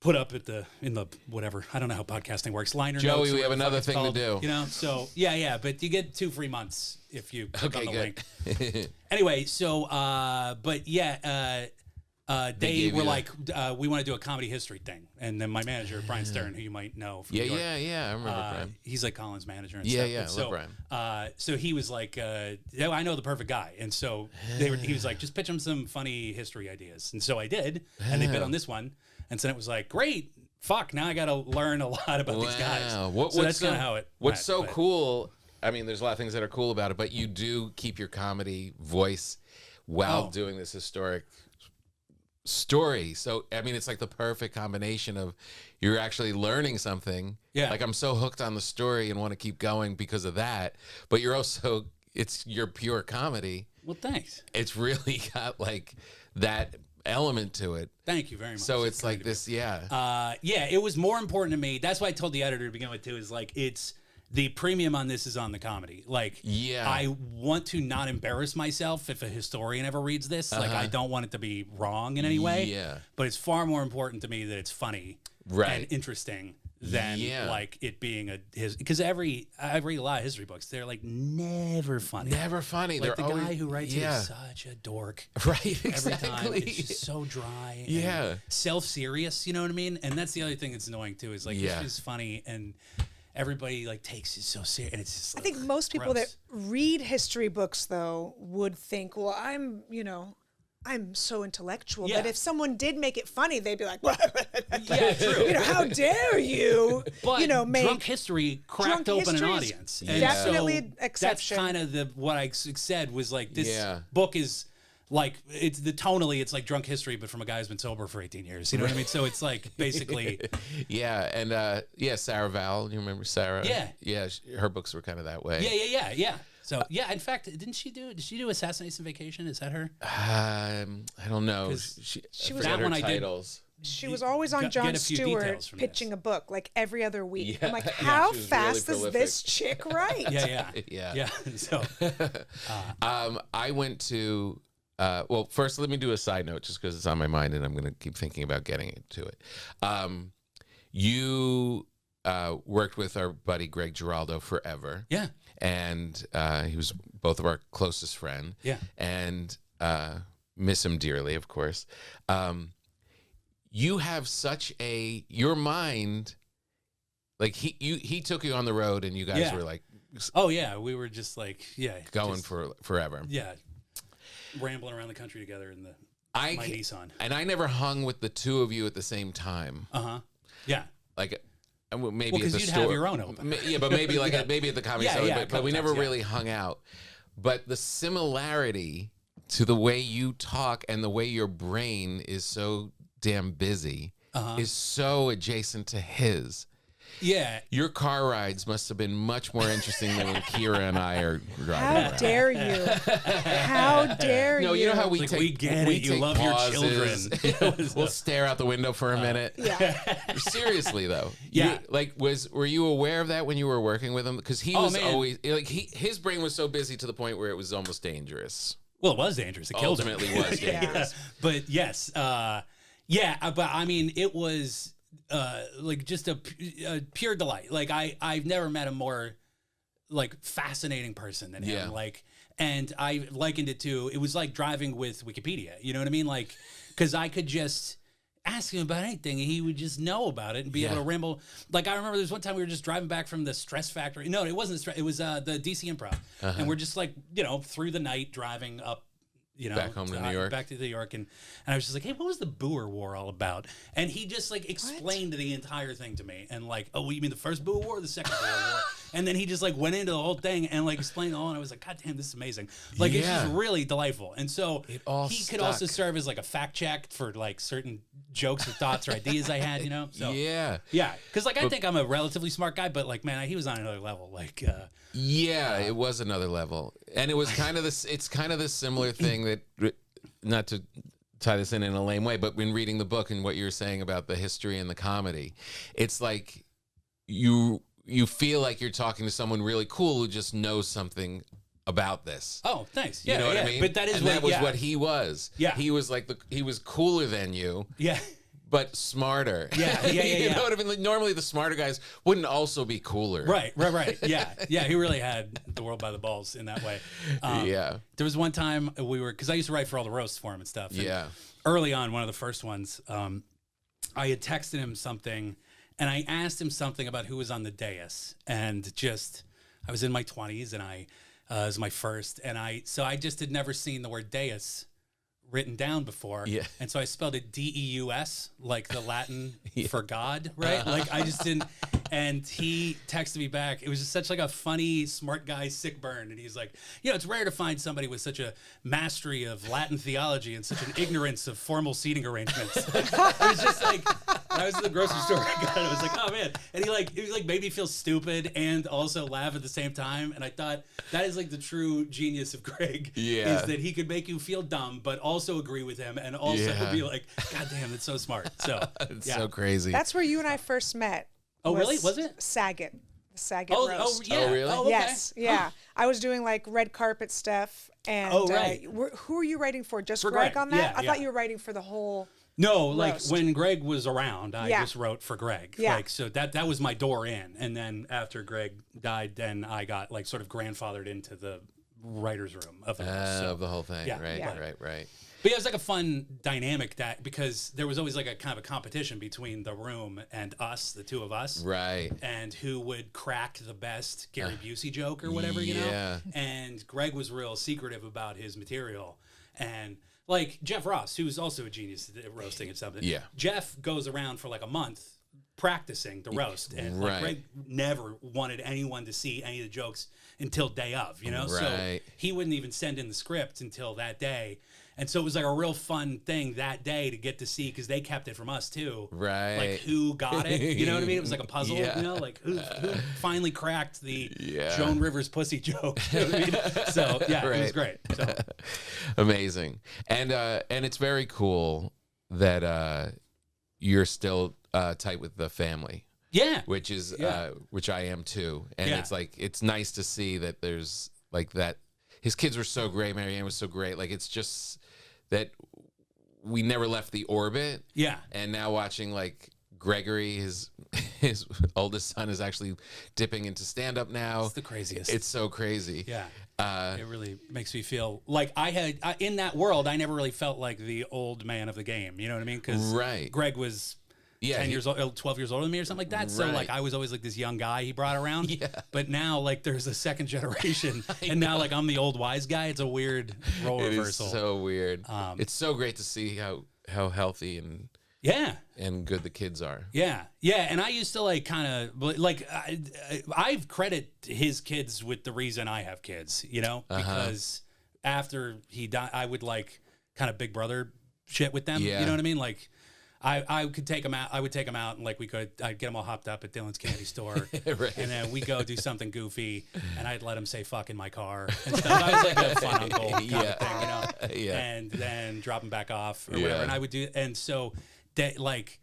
Speaker 4: put up in the whatever. I don't know how podcasting works. Liner
Speaker 2: Joey,
Speaker 4: notes or
Speaker 2: we have
Speaker 4: whatever the
Speaker 2: another
Speaker 4: fuck it's
Speaker 2: thing to
Speaker 4: called,
Speaker 2: do.
Speaker 4: You know, so yeah, but you get 2 free months if you click on the
Speaker 2: good.
Speaker 4: link. Anyway, so but yeah. They
Speaker 2: gave
Speaker 4: were
Speaker 2: you
Speaker 4: like, we want to do a comedy history thing, and then my manager Brian Stern, who you might know from New York,
Speaker 2: Yeah, I remember Brian.
Speaker 4: he's like Colin's manager. And
Speaker 2: Yeah,
Speaker 4: stuff.
Speaker 2: yeah,
Speaker 4: And
Speaker 2: I
Speaker 4: so,
Speaker 2: love Brian.
Speaker 4: So he was like, yeah, I know the perfect guy, and so he was like, just pitch him some funny history ideas, and so I did, and they bid on this one, and so it was like, great, fuck, now I got to learn a lot about these guys.
Speaker 2: Wow.
Speaker 4: So that's kind of how it.
Speaker 2: What's
Speaker 4: went,
Speaker 2: so
Speaker 4: but-
Speaker 2: cool I mean, there's a lot of things that are cool about it, but you do keep your comedy voice while doing this historic story. So, I mean, it's like the perfect combination of you're actually learning something.
Speaker 4: Yeah.
Speaker 2: Like, I'm so hooked on the story and want to keep going because of that, but you're also, it's your pure comedy.
Speaker 4: Well, thanks.
Speaker 2: It's really got like that element to it.
Speaker 4: Thank you very much.
Speaker 2: So it's like this,
Speaker 4: yeah, it was more important to me. That's why I told the editor to begin with too. Is like it's the premium on this is on the comedy. Like, I want to not embarrass myself if a historian ever reads this. Like, I don't want it to be wrong in any way.
Speaker 2: Yeah.
Speaker 4: But it's far more important to me that it's funny and interesting than like it being because every lot of history books, they're like never funny.
Speaker 2: Never funny.
Speaker 4: Like
Speaker 2: They're
Speaker 4: the
Speaker 2: always,
Speaker 4: guy who writes it is such a dork.
Speaker 2: Right,
Speaker 4: Every
Speaker 2: exactly.
Speaker 4: time it's just so dry.
Speaker 2: Yeah.
Speaker 4: And self-serious, you know what I mean? And that's the other thing that's annoying too, is like this is funny and everybody like takes it so serious, and it's just.
Speaker 3: I think most people that read history books though would think, well, I'm so intellectual that if someone did make it funny, they'd be like,
Speaker 4: yeah, true.
Speaker 3: How dare you?
Speaker 4: But
Speaker 3: make
Speaker 4: drunk history cracked open an audience. And
Speaker 3: definitely
Speaker 4: so
Speaker 3: exception.
Speaker 4: That's kind of what I said was like this book is like it's it's like drunk history, but from a guy who's been sober for 18 years. You know what I mean? So it's like basically.
Speaker 2: And Sarah Val, you remember Sarah? Yeah, her books were kind of that way.
Speaker 4: Yeah. So in fact, did she do Assassination Vacation? Is that her?
Speaker 2: I don't know. She
Speaker 3: was
Speaker 2: forget
Speaker 3: that
Speaker 2: her
Speaker 4: one I did.
Speaker 2: titles.
Speaker 3: She was always on Jon Stewart pitching a book like every other week. I'm like, how fast does this chick write?
Speaker 4: Yeah. So
Speaker 2: I went to. Well, first, let me do a side note just because it's on my mind and I'm going to keep thinking about getting into it. You worked with our buddy Greg Giraldo forever.
Speaker 4: Yeah.
Speaker 2: And he was both of our closest friends.
Speaker 4: Yeah.
Speaker 2: And miss him dearly, of course. You have such your mind, like he took you on the road and you guys were like.
Speaker 4: Oh, yeah. We were just like,
Speaker 2: going for forever.
Speaker 4: Yeah. Rambling around the country together in my Nissan.
Speaker 2: And I never hung with the two of you at the same time.
Speaker 4: Yeah.
Speaker 2: Like maybe
Speaker 4: because
Speaker 2: at the
Speaker 4: you'd
Speaker 2: store.
Speaker 4: have your own open.
Speaker 2: Yeah, but maybe like maybe at the comedy store. But we never really hung out. But the similarity to the way you talk and the way your brain is so damn busy is so adjacent to his.
Speaker 4: Yeah.
Speaker 2: Your car rides must have been much more interesting than when Kira and I are driving around.
Speaker 3: Dare you? How dare you?
Speaker 2: No, you know how we
Speaker 4: like,
Speaker 2: take.
Speaker 4: we get it. You love
Speaker 2: pauses.
Speaker 4: your children.
Speaker 2: We'll stare out the window for a minute.
Speaker 3: Yeah.
Speaker 2: Seriously though.
Speaker 4: Yeah.
Speaker 2: Were you aware of that when you were working with him? Because he was
Speaker 4: man.
Speaker 2: always like his brain was so busy to the point where it was almost dangerous.
Speaker 4: Well, it was dangerous. It killed him.
Speaker 2: Ultimately was dangerous.
Speaker 4: But yes, but I mean, it was like just a pure delight. Like I've never met a more like fascinating person than him. Like, and I likened it to, it was like driving with Wikipedia. You know what I mean? Like, because I could just ask him about anything and he would just know about it and be able to ramble. Like, I remember there was one time we were just driving back from the Stress Factory. No, it wasn't the Stress. It was the DC Improv. And we're just like, through the night driving up,
Speaker 2: back home to New York.
Speaker 4: Back to New York. And I was just like, hey, what was the Boer War all about? And he just like explained the entire thing to me. And like, oh, you mean the first Boer War or the second Boer War? And then he just like went into the whole thing and like explained it all. And I was like, God damn, this is amazing. Like, it's just really delightful. And so he could also serve as like a fact check for like certain jokes or thoughts or ideas I had, So yeah. Cause like, I think I'm a relatively smart guy, but like, man, he was on another level. Like,
Speaker 2: it was another level. And it was kind of this, it's kind of this similar thing that, not to tie this in a lame way, but when reading the book and what you were saying about the history and the comedy, it's like you feel like you're talking to someone really cool who just knows something about this.
Speaker 4: Oh, thanks.
Speaker 2: You know what I mean?
Speaker 4: But that is
Speaker 2: that was what he was.
Speaker 4: Yeah.
Speaker 2: He was like he was cooler than you.
Speaker 4: Yeah.
Speaker 2: But smarter.
Speaker 4: Yeah.
Speaker 2: You know what I mean? Like, normally the smarter guys wouldn't also be cooler.
Speaker 4: Right. Yeah. He really had the world by the balls in that way. There was one time because I used to write for all the roasts for him and stuff. And early on, one of the first ones, I had texted him something and I asked him something about who was on the dais. And I was in my 20s and it was my first. And so I just had never seen the word dais written down before. Yeah. And so I spelled it Deus, like the Latin for God, right? Like I just didn't. And he texted me back. It was just such like a funny, smart guy, sick burn. And he's like, it's rare to find somebody with such a mastery of Latin theology and such an ignorance of formal seating arrangements. It was just like, I was in the grocery store. I was like, oh man. And he made me feel stupid and also laugh at the same time. And I thought that is like the true genius of Greg.
Speaker 2: Yeah.
Speaker 4: Is that he could make you feel dumb, but also agree with him and also be like, God damn, that's so smart. So
Speaker 2: It's so crazy.
Speaker 3: That's where you and I first met.
Speaker 4: Oh, really? Was it?
Speaker 3: Saget. The Saget
Speaker 4: Oh,
Speaker 3: roast.
Speaker 4: yeah.
Speaker 2: Oh, really?
Speaker 4: Oh, okay.
Speaker 3: Yes, yeah. I was doing like red carpet stuff. And
Speaker 4: Oh, right.
Speaker 3: Who are you writing for? Just
Speaker 4: For
Speaker 3: Greg
Speaker 4: Greg,
Speaker 3: on that?
Speaker 4: yeah,
Speaker 3: I thought you were writing for the whole.
Speaker 4: No, like
Speaker 3: roast.
Speaker 4: when Greg was around, I
Speaker 3: Yeah.
Speaker 4: just wrote for Greg.
Speaker 3: Yeah.
Speaker 4: Like so that was my door in. And then after Greg died, then I got like sort of grandfathered into the writer's room of the roast. So.
Speaker 2: Of the whole thing.
Speaker 4: Yeah.
Speaker 2: Right,
Speaker 3: Yeah.
Speaker 2: right.
Speaker 4: But yeah, it was like a fun dynamic that because there was always like a kind of a competition between the room and us, the two of us.
Speaker 2: Right.
Speaker 4: And who would crack the best Gary Busey joke or whatever, you
Speaker 2: yeah.
Speaker 4: know? And Greg was real secretive about his material. And like Jeff Ross, who's also a genius at roasting and something.
Speaker 2: Yeah.
Speaker 4: Jeff goes around for like a month practicing the roast. And like
Speaker 2: Right.
Speaker 4: Greg never wanted anyone to see any of the jokes until day of, you know? So
Speaker 2: Right.
Speaker 4: he wouldn't even send in the script until that day. And so it was like a real fun thing that day to get to see because they kept it from us too.
Speaker 2: Right.
Speaker 4: Like who got it? You know what I mean? It was like a puzzle,
Speaker 2: Yeah.
Speaker 4: you know? Like who finally cracked the
Speaker 2: Yeah.
Speaker 4: Joan Rivers pussy joke? You know what I mean? So yeah, it was
Speaker 2: Right.
Speaker 4: great. So
Speaker 2: Amazing. And it's very cool that you're still tight with the family.
Speaker 4: yeah.
Speaker 2: Which is
Speaker 4: Yeah.
Speaker 2: which I am too. And
Speaker 4: Yeah.
Speaker 2: it's like it's nice to see that there's like that his kids were so great, Marianne was so great. Like it's just that we never left the orbit.
Speaker 4: Yeah.
Speaker 2: And now watching like Gregory, his oldest son, is actually dipping into stand up now.
Speaker 4: It's the craziest.
Speaker 2: It's so crazy.
Speaker 4: Yeah. It really makes me feel like in that world, I never really felt like the old man of the game. You know what I mean? Because
Speaker 2: Right.
Speaker 4: Greg was 10 years old, 12 years older than me or something like that. So
Speaker 2: Right.
Speaker 4: like I was always like this young guy he brought around.
Speaker 2: Yeah.
Speaker 4: But now like there's a second generation and now like I'm the old wise guy. It's a weird role
Speaker 2: It is
Speaker 4: reversal.
Speaker 2: so weird. It's so great to see how healthy
Speaker 4: yeah.
Speaker 2: and good the kids are.
Speaker 4: Yeah, yeah, and I used to like kind of like I've credit his kids with the reason I have kids, you know, because after he died, I would like kind of big brother shit with them.
Speaker 2: Yeah.
Speaker 4: You know what I mean? Like I could take them out. I would take them out and like I'd get them all hopped up at Dylan's candy store,
Speaker 2: Right.
Speaker 4: and then we go do something goofy, and I'd let him say "fuck" in my car and stuff. I was like a fun uncle kind of thing, you know.
Speaker 2: Yeah.
Speaker 4: And then drop him back off or
Speaker 2: Yeah.
Speaker 4: whatever, and I would do, and so that like.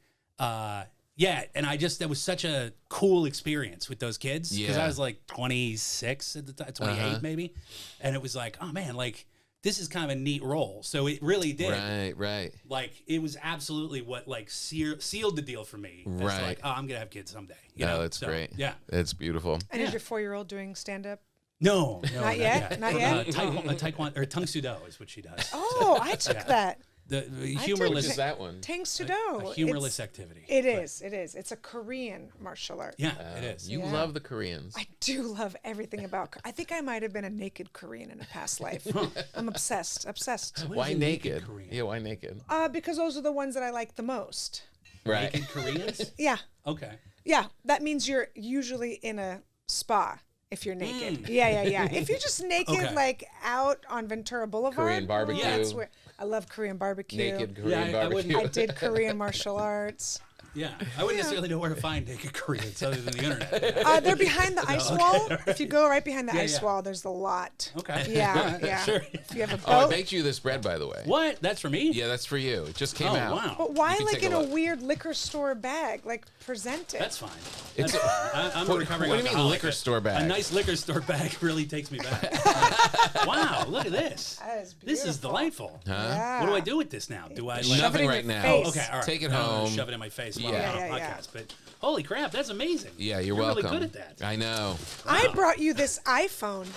Speaker 4: Yeah, and that was such a cool experience with those kids because
Speaker 2: Yeah.
Speaker 4: I was like 26 at the time, 28 maybe, and it was like, oh man, like this is kind of a neat role. So it really did.
Speaker 2: Right.
Speaker 4: Like it was absolutely what like sealed the deal for me. As
Speaker 2: Right.
Speaker 4: like, oh, I'm gonna have kids someday. You
Speaker 2: No,
Speaker 4: know?
Speaker 2: that's
Speaker 4: So,
Speaker 2: great.
Speaker 4: Yeah.
Speaker 2: It's beautiful.
Speaker 3: And is your 4-year-old doing stand up?
Speaker 4: No,
Speaker 3: Not yet? Not yet?
Speaker 4: Taekwondo or Tung Sudo is what she does.
Speaker 3: Oh, I took that.
Speaker 4: The
Speaker 3: took
Speaker 4: humorless,
Speaker 2: Which is that one?
Speaker 3: Tang Sudo.
Speaker 4: a humorless activity.
Speaker 3: It is. It is. It's a Korean martial art.
Speaker 4: Yeah, it is.
Speaker 2: You
Speaker 3: Yeah.
Speaker 2: love the Koreans.
Speaker 3: I do love everything about. I think I might have been a naked Korean in a past life. I'm obsessed. Obsessed.
Speaker 4: What
Speaker 2: Why
Speaker 4: is a
Speaker 2: naked?
Speaker 4: Korean?
Speaker 2: Yeah, why naked?
Speaker 3: Because those are the ones that I like the most.
Speaker 2: Right.
Speaker 4: Naked Koreans?
Speaker 3: Yeah.
Speaker 4: Okay.
Speaker 3: Yeah. That means you're usually in a spa if you're naked. Yeah. If you're just naked,
Speaker 4: Okay.
Speaker 3: like out on Ventura Boulevard.
Speaker 2: Korean barbecue.
Speaker 3: That's where I love Korean barbecue.
Speaker 2: Naked Korean
Speaker 4: I wouldn't-
Speaker 2: barbecue.
Speaker 3: I did Korean martial arts.
Speaker 4: Yeah, I wouldn't necessarily know where to find naked Koreans other than the internet.
Speaker 3: They're behind the ice wall. If you go right behind the ice
Speaker 4: yeah.
Speaker 3: wall, there's a lot.
Speaker 4: Okay.
Speaker 3: Yeah.
Speaker 4: Sure.
Speaker 3: If you have a
Speaker 2: Oh, I
Speaker 3: boat.
Speaker 2: baked you this bread, by the way.
Speaker 4: What? That's for me?
Speaker 2: Yeah, that's for you. It just came
Speaker 4: Oh,
Speaker 2: out.
Speaker 4: wow.
Speaker 3: But why
Speaker 2: You can
Speaker 3: like
Speaker 2: take
Speaker 3: in
Speaker 2: a
Speaker 3: a
Speaker 2: look.
Speaker 3: weird liquor store bag? Like present it.
Speaker 4: That's fine.
Speaker 2: It's
Speaker 4: That's fine. I'm a
Speaker 2: What-
Speaker 4: recovering
Speaker 2: what do you mean
Speaker 4: alcoholic.
Speaker 2: liquor store bag?
Speaker 4: A nice liquor store bag really takes me back. Wow, look at this.
Speaker 3: That is
Speaker 4: This is
Speaker 3: beautiful.
Speaker 4: delightful.
Speaker 3: Yeah.
Speaker 4: What do I do with this now? Do I like...
Speaker 3: Shove it
Speaker 2: Nothing
Speaker 3: in
Speaker 2: right
Speaker 3: your
Speaker 2: now.
Speaker 3: face.
Speaker 4: Okay, all right.
Speaker 2: Take it
Speaker 4: No, I'm gonna
Speaker 2: home.
Speaker 4: shove it in my face while
Speaker 2: Yeah.
Speaker 4: I'm on a
Speaker 3: Yeah, yeah.
Speaker 4: podcast. But holy crap, that's amazing.
Speaker 2: Yeah, you're
Speaker 4: really
Speaker 2: welcome.
Speaker 4: good at that.
Speaker 2: I know.
Speaker 3: I brought you this iPhone.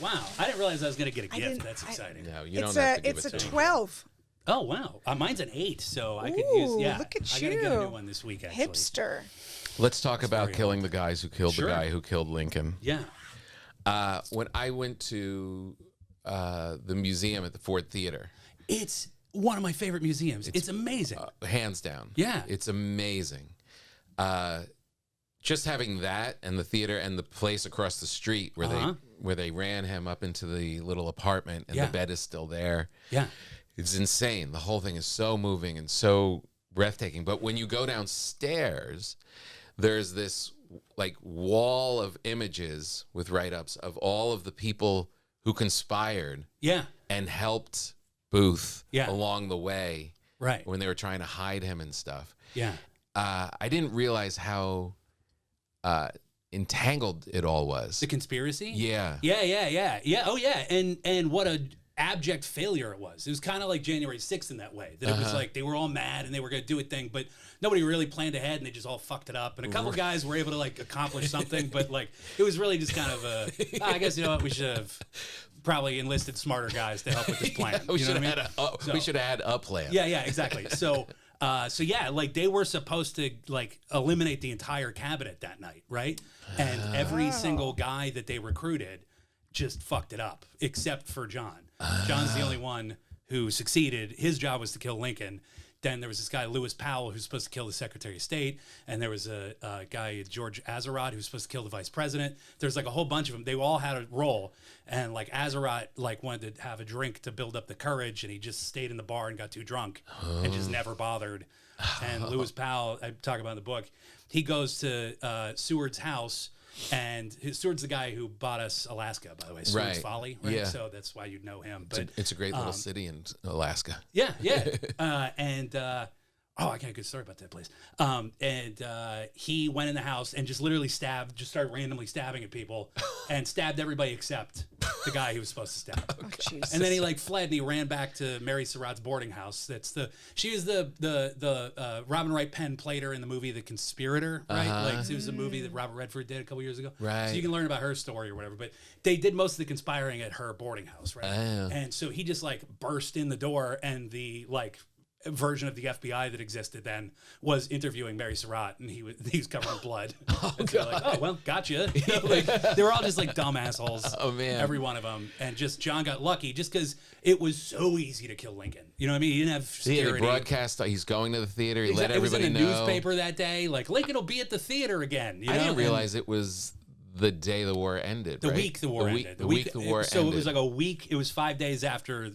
Speaker 4: Wow, I didn't realize I was going to get a gift.
Speaker 3: didn't-
Speaker 4: That's exciting.
Speaker 2: No, you
Speaker 3: It's
Speaker 2: don't have to give
Speaker 3: it's
Speaker 2: it
Speaker 3: a
Speaker 2: to me.
Speaker 3: 12.
Speaker 4: Oh, wow. Mine's an 8, so I could
Speaker 3: Ooh,
Speaker 4: use, yeah.
Speaker 3: look at
Speaker 4: I got to get a
Speaker 3: you.
Speaker 4: new one this week, actually.
Speaker 3: Hipster.
Speaker 2: Let's talk about
Speaker 4: very
Speaker 2: killing the guys who killed
Speaker 4: Sure.
Speaker 2: the guy who killed Lincoln.
Speaker 4: Yeah.
Speaker 2: When I went to the museum at the Ford Theater,
Speaker 4: It's one of my favorite museums. It's amazing.
Speaker 2: hands down.
Speaker 4: Yeah.
Speaker 2: It's amazing. just having that and the theater and the place across the street where they ran him up into the little apartment and the bed is still there.
Speaker 4: Yeah.
Speaker 2: It's insane. The whole thing is so moving and so breathtaking. But when you go downstairs, there's this like wall of images with write-ups of all of the people who conspired and helped Booth along the way when they were trying to hide him and stuff.
Speaker 4: Yeah.
Speaker 2: I didn't realize how entangled it all was.
Speaker 4: The conspiracy?
Speaker 2: Yeah.
Speaker 4: Yeah. Oh, yeah. And what a abject failure it was. It was kind of like January 6th in that way. That it was like they were all mad and they were going to do a thing, but nobody really planned ahead and they just all fucked it up. And a couple guys were able to like accomplish something, but like it was really just kind of I guess, you know what, we should have probably enlisted smarter guys to help with this plan.
Speaker 2: We should have had a plan.
Speaker 4: Yeah, exactly. So yeah, like they were supposed to like eliminate the entire cabinet that night, right? And every single guy that they recruited just fucked it up, except for John. John's the only one who succeeded. His job was to kill Lincoln. Then there was this guy, Lewis Powell, who's supposed to kill the Secretary of State. And there was a guy, George Azerot, who's supposed to kill the Vice President. There's like a whole bunch of them. They all had a role. And like Azerot like wanted to have a drink to build up the courage. And he just stayed in the bar and got too drunk and just never bothered. And Lewis Powell, I talk about in the book, he goes to Seward's house. And Seward's the guy who bought us Alaska, by the way. Seward's Folly, right?
Speaker 2: Yeah.
Speaker 4: So that's why you'd know him. But
Speaker 2: it's a great little city in Alaska.
Speaker 4: Yeah. I got a good story about that place. He went in the house and just literally started randomly stabbing at people and stabbed everybody except the guy he was supposed to stab. And then he like fled and he ran back to Mary Surratt's boarding house. She was the Robin Wright Penn played her in the movie The Conspirator, right? Like it was a movie that Robert Redford did a couple years ago.
Speaker 2: Right.
Speaker 4: So you can learn about her story or whatever. But they did most of the conspiring at her boarding house, right? And so he just like burst in the door and the like version of the FBI that existed then was interviewing Mary Surratt, and he was covered in blood. So like, oh well, gotcha. You know, like they were all just like dumb assholes.
Speaker 2: Oh man,
Speaker 4: every one of them. And just John got lucky just because it was so easy to kill Lincoln. You know what I mean? He didn't have security.
Speaker 2: Yeah, they broadcast he's going to the theater. He let everybody know.
Speaker 4: It was in the newspaper that day. Like Lincoln will be at the theater again. You know?
Speaker 2: I didn't realize it was the day the war ended.
Speaker 4: The week the war ended. The week the war ended. So it was like a week. It was 5 days after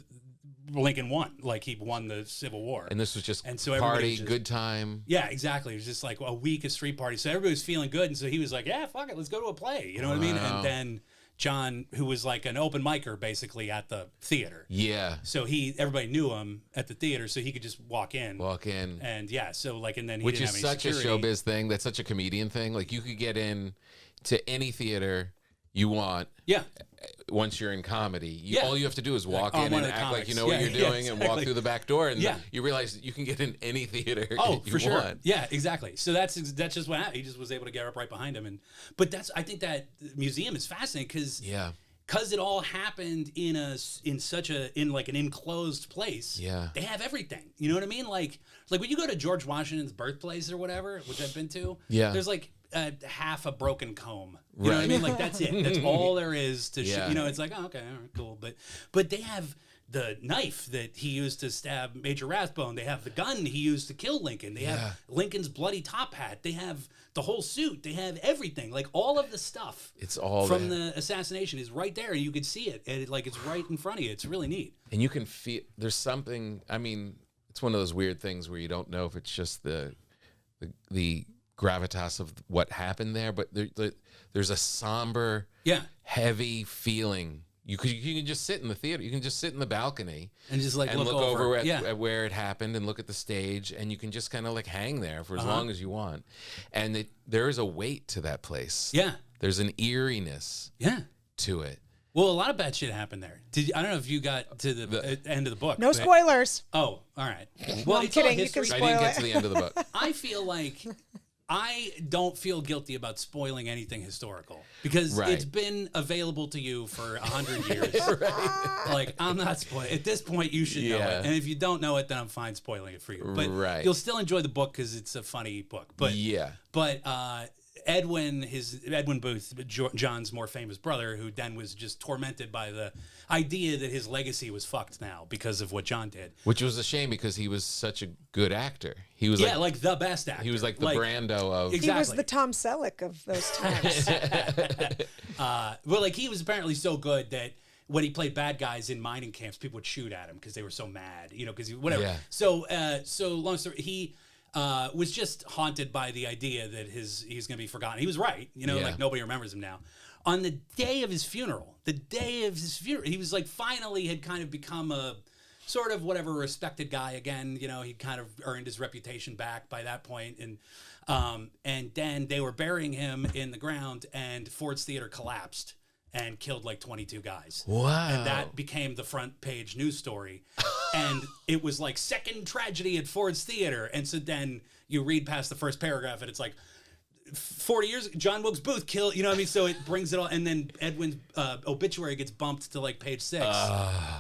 Speaker 4: Lincoln won, like he won the Civil War,
Speaker 2: and this was just
Speaker 4: party,
Speaker 2: good time.
Speaker 4: Yeah, exactly. It was just like a week of street party, so everybody was feeling good, and so he was like, "Yeah, fuck it, let's go to a play." You know what I mean? And then John, who was like an open micer, basically at the theater.
Speaker 2: Yeah.
Speaker 4: So everybody knew him at the theater, so he could just walk in, and so like, and then he
Speaker 2: which
Speaker 4: didn't
Speaker 2: is
Speaker 4: have any
Speaker 2: such
Speaker 4: security.
Speaker 2: a showbiz thing. That's such a comedian thing. Like you could get in to any theater you want.
Speaker 4: Yeah.
Speaker 2: Once you're in comedy, all you have to do is walk in and act like you know
Speaker 4: what
Speaker 2: you're doing and walk through the back door, and you realize that you can get in any theater you
Speaker 4: sure
Speaker 2: want.
Speaker 4: Yeah, exactly. So that's just what happened. He just was able to get up right behind him, I think that museum is fascinating because it all happened in such an enclosed place.
Speaker 2: Yeah,
Speaker 4: they have everything. You know what I mean? Like when you go to George Washington's birthplace or whatever, which I've been to.
Speaker 2: Yeah,
Speaker 4: there's like half a broken comb. You know what I mean? Like that's it. That's all there is to you know, it's like, oh, okay, all right, cool. But they have the knife that he used to stab Major Rathbone. They have the gun he used to kill Lincoln. They have Lincoln's bloody top hat. They have the whole suit. They have everything. Like all of the stuff.
Speaker 2: It's all
Speaker 4: from the assassination is right there. You can see it. And it's right in front of you. It's really neat.
Speaker 2: And you can feel there's something. I mean, it's one of those weird things where you don't know if it's just the gravitas of what happened there, but there's a somber, heavy feeling. You can just sit in the theater. You can just sit in the balcony
Speaker 4: and just like look
Speaker 2: over at where it happened and look at the stage, and you can just kind of like hang there for as long as you want. And there is a weight to that place.
Speaker 4: Yeah,
Speaker 2: there's an eeriness. To it.
Speaker 4: Well, a lot of bad shit happened there. I don't know if you got to the end of the book.
Speaker 3: No spoilers.
Speaker 4: Oh, all right.
Speaker 3: Well, I'm kidding. You can spoil
Speaker 2: I didn't get to the end of the book.
Speaker 4: I feel like I don't feel guilty about spoiling anything historical because it's been available to you for 100 years. Like, I'm not spoiling. At this point, you should know it. And if you don't know it, then I'm fine spoiling it for you. But you'll still enjoy the book because it's a funny book. But Edwin Booth, John's more famous brother, who then was just tormented by the idea that his legacy was fucked now because of what John did.
Speaker 2: Which was a shame because he was such a good actor. He was
Speaker 4: like the best actor.
Speaker 2: He was like the Brando of.
Speaker 4: Exactly.
Speaker 3: He was the Tom Selleck of those times.
Speaker 4: Well, like he was apparently so good that when he played bad guys in mining camps, people would shoot at him because they were so mad, because whatever.
Speaker 2: Yeah.
Speaker 4: So long story, he was just haunted by the idea that he's going to be forgotten. He was right, like nobody remembers him now. On the day of his funeral, he was like finally had kind of become a sort of whatever respected guy again. He kind of earned his reputation back by that point, and then they were burying him in the ground, and Ford's Theater collapsed and killed like 22 guys.
Speaker 2: Wow.
Speaker 4: And that became the front page news story. And it was like second tragedy at Ford's Theater. And so then you read past the first paragraph and it's like 40 years, John Wilkes Booth killed, So it brings it all. And then Edwin's obituary gets bumped to like page 6.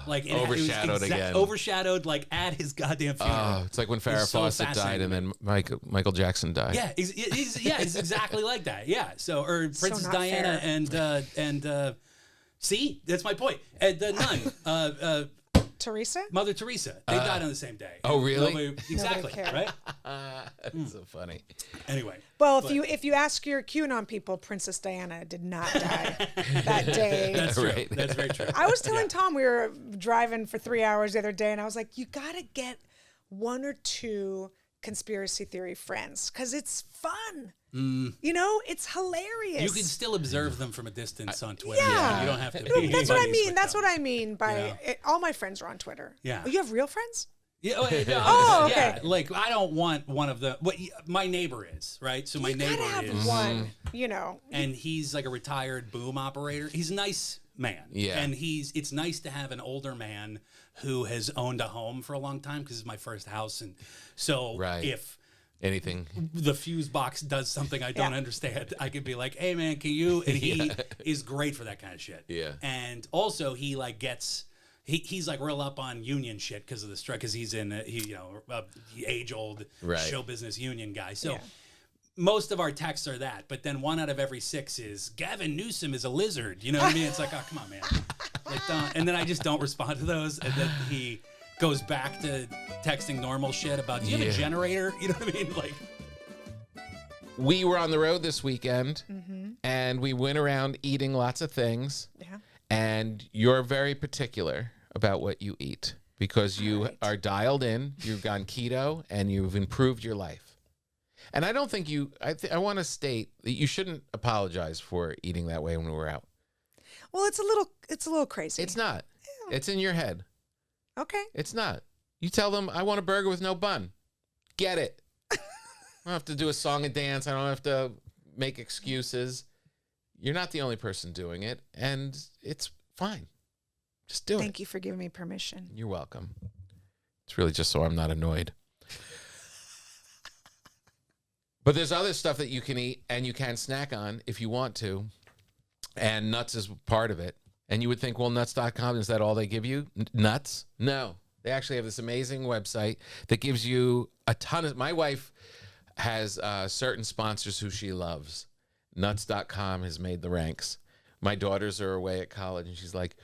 Speaker 4: Like
Speaker 2: overshadowed again.
Speaker 4: Overshadowed like at his goddamn funeral.
Speaker 2: It's like when Farrah Fawcett died and then Michael Jackson died.
Speaker 4: Yeah, it's exactly like that. Yeah. So, or Princess Diana and see, that's my point. The nun,
Speaker 3: Teresa?
Speaker 4: Mother Teresa. They died on the same day.
Speaker 2: Oh, really?
Speaker 4: Exactly. Right?
Speaker 2: That's so funny.
Speaker 4: Anyway.
Speaker 3: Well, if you ask your QAnon people, Princess Diana did not die that day.
Speaker 4: That's true.
Speaker 2: Right.
Speaker 4: That's very true.
Speaker 3: I was telling Tom we were driving for 3 hours the other day, and I was like, you got to get 1 or 2 conspiracy theory friends because it's fun. It's hilarious.
Speaker 4: You can still observe them from a distance on Twitter.
Speaker 3: Yeah.
Speaker 4: You don't have to be
Speaker 3: That's what I
Speaker 4: buddies
Speaker 3: mean.
Speaker 4: with
Speaker 3: That's
Speaker 4: them.
Speaker 3: what I mean by all my friends are on Twitter.
Speaker 4: Yeah.
Speaker 3: Oh, you have real friends?
Speaker 4: Yeah.
Speaker 3: Oh, okay.
Speaker 4: Yeah. Like I don't want one of the. My neighbor is right. So my
Speaker 3: You
Speaker 4: neighbor
Speaker 3: gotta have
Speaker 4: is
Speaker 3: one.
Speaker 4: and he's like a retired boom operator. He's a nice man.
Speaker 2: Yeah.
Speaker 4: And it's nice to have an older man who has owned a home for a long time because it's my first house, and so if
Speaker 2: anything
Speaker 4: the fuse box does something I don't understand, I could be like, hey man, can you? And he is great for that kind of shit.
Speaker 2: Yeah.
Speaker 4: And also he like gets he's like real up on union shit because of the strike, because he's in a age old show business union guy. So most of our texts are that, but then 1 out of every 6 is Gavin Newsom is a lizard. You know what I mean? It's like, oh come on, man. Like, and then I just don't respond to those, and then he goes back to texting normal shit about, do you have a generator? You know what I mean? Like,
Speaker 2: we were on the road this weekend and we went around eating lots of things.
Speaker 3: Yeah.
Speaker 2: And you're very particular about what you eat because you are dialed in, you've gone keto, and you've improved your life. And I don't think I want to state that you shouldn't apologize for eating that way when we were out.
Speaker 3: Well, it's a little crazy.
Speaker 2: It's not. It's in your head.
Speaker 3: Okay.
Speaker 2: It's not. You tell them, I want a burger with no bun. Get it. I don't have to do a song and dance. I don't have to make excuses. You're not the only person doing it, and it's fine. Just do it.
Speaker 3: Thank you for giving me permission.
Speaker 2: You're welcome. It's really just so I'm not annoyed. But there's other stuff that you can eat and you can snack on if you want to, and nuts is part of it. And you would think, well, nuts.com, is that all they give you? Nuts? No. They actually have this amazing website that gives you a ton of... My wife has certain sponsors who she loves. Nuts.com has made the ranks. My daughters are away at college, and she's like,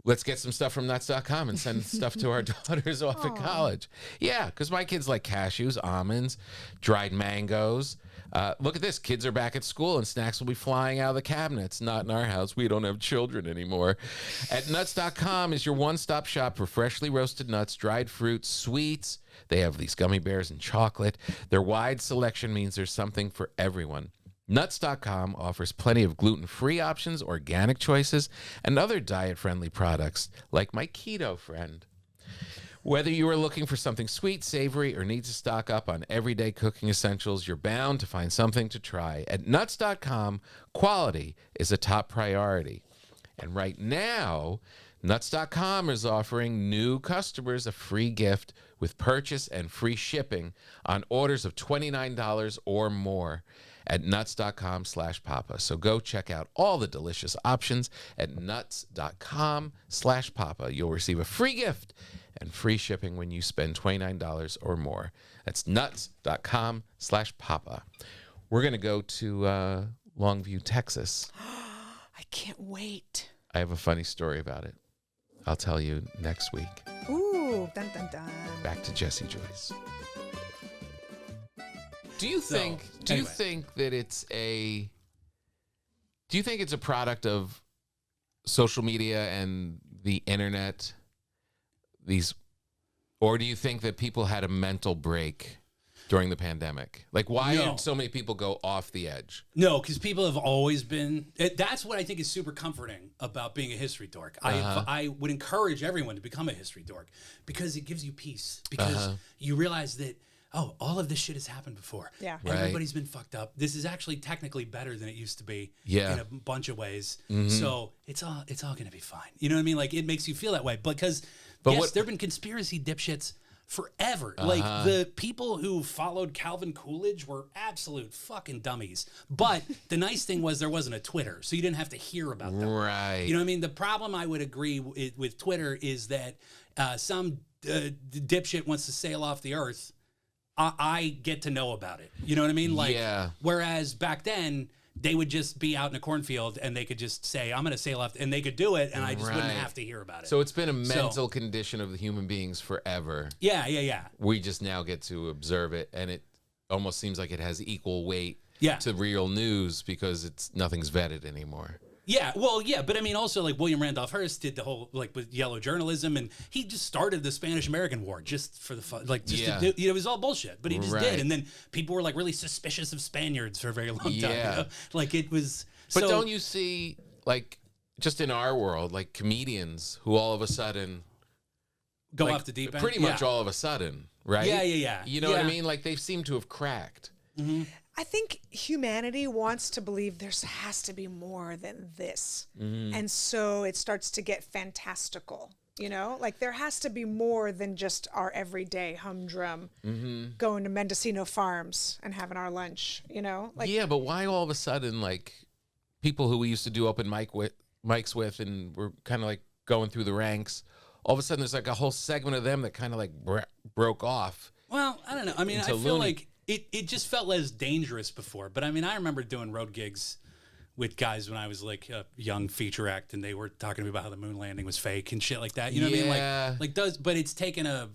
Speaker 2: let's get some stuff from nuts.com and send stuff to our daughters off at college. Yeah, because my kids like cashews, almonds, dried mangoes. Look at this. Kids are back at school and snacks will be flying out of the cabinets. Not in our house. We don't have children anymore. At nuts.com is your one-stop shop for freshly roasted nuts, dried fruits, sweets. They have these gummy bears and chocolate. Their wide selection means there's something for everyone. Nuts.com offers plenty of gluten-free options, organic choices, and other diet-friendly products like my keto friend. Whether you are looking for something sweet, savory, or need to stock up on everyday cooking essentials, you're bound to find something to try. At Nuts.com, quality is a top priority. And right now, Nuts.com is offering new customers a free gift with purchase and free shipping on orders of $29 or more at nuts.com/papa. So go check out all the delicious options at nuts.com/papa. You'll receive a free gift and free shipping when you spend $29 or more. That's nuts.com/papa. we're going to go to Longview, Texas.
Speaker 3: I can't wait.
Speaker 2: I have a funny story about it. I'll tell you next week.
Speaker 3: Ooh, dun dun dun.
Speaker 2: Back to Jesse Joyce. Do you think that it's a product of social media and the internet? Or do you think that people had a mental break during the pandemic? Like, why did so many people go off the edge?
Speaker 4: No, because people have always been. That's what I think is super comforting about being a history dork. I would encourage everyone to become a history dork because it gives you peace. Because you realize that, all of this shit has happened before.
Speaker 3: Yeah.
Speaker 2: Right.
Speaker 4: Everybody's been fucked up. This is actually technically better than it used to be.
Speaker 2: Yeah.
Speaker 4: In a bunch of ways. So it's all gonna be fine. You know what I mean? Like, it makes you feel that way because yes, there have been conspiracy dipshits forever. Like, the people who followed Calvin Coolidge were absolute fucking dummies. But the nice thing was there wasn't a Twitter, so you didn't have to hear about them.
Speaker 2: Right.
Speaker 4: You know what I mean? The problem I would agree with Twitter is that some dipshit wants to sail off the earth. I get to know about it. You know what I mean? Like, whereas back then, they would just be out in a cornfield and they could just say, I'm going to sail off, and they could do it, and I just wouldn't have to hear about it.
Speaker 2: So it's been a mental condition of the human beings forever.
Speaker 4: Yeah.
Speaker 2: We just now get to observe it, and it almost seems like it has equal weight to real news because nothing's vetted anymore.
Speaker 4: Yeah, well, yeah, but I mean, also, like, William Randolph Hearst did the whole, like, with yellow journalism, and he just started the Spanish-American War just for the fun, like, just to do, it was all bullshit, but he just did, and then people were, like, really suspicious of Spaniards for a very long time, you know? Like, it was,
Speaker 2: But don't you see, like, just in our world, like, comedians who all of a sudden
Speaker 4: go off the deep end?
Speaker 2: Pretty much all of a sudden, right?
Speaker 4: Yeah.
Speaker 2: You know what I mean? Like, they seem to have cracked.
Speaker 4: Mm-hmm.
Speaker 3: I think humanity wants to believe there has to be more than this. And so it starts to get fantastical, you know? Like, there has to be more than just our everyday humdrum going to Mendocino Farms and having our lunch, you know? Like,
Speaker 2: Yeah, but why all of a sudden, like, people who we used to do open mics with and we're kind of, like, going through the ranks, all of a sudden there's, like, a whole segment of them that kind of, like, broke off.
Speaker 4: Well, I don't know. I mean, I feel like it just felt less dangerous before. But I mean, I remember doing road gigs with guys when I was like a young feature act, and they were talking to me about how the moon landing was fake and shit like that. You know what I mean? But it's taken a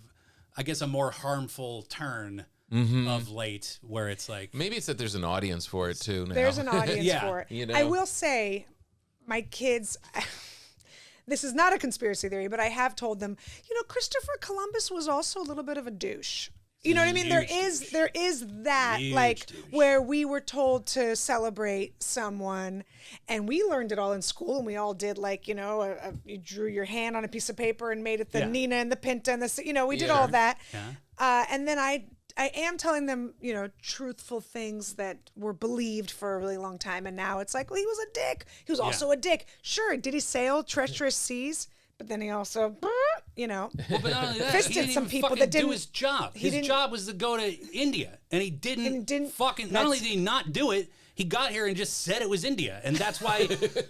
Speaker 4: more harmful turn of late, where it's like
Speaker 2: maybe it's that there's an audience for it too now.
Speaker 3: there's an audience for it.
Speaker 2: You know?
Speaker 3: I will say, my kids. This is not a conspiracy theory, but I have told them, you know, Christopher Columbus was also a little bit of a douche. You know what I mean? There is that, like, where we were told to celebrate someone, and we learned it all in school, and we all did, like, you know, you drew your hand on a piece of paper and made it the Nina and the Pinta and the, you know, we did all that. And then I am telling them, you know, truthful things that were believed for a really long time, and now it's like, well, he was a dick. He was also a dick. Sure, did he sail treacherous seas? But then he also, you know,
Speaker 4: but not only that,
Speaker 3: fisted
Speaker 4: he didn't
Speaker 3: some
Speaker 4: even
Speaker 3: people
Speaker 4: fucking
Speaker 3: that didn't
Speaker 4: do his job. His job was to go to India, and he didn't fucking. Not only did he not do it, he got here and just said it was India, and that's why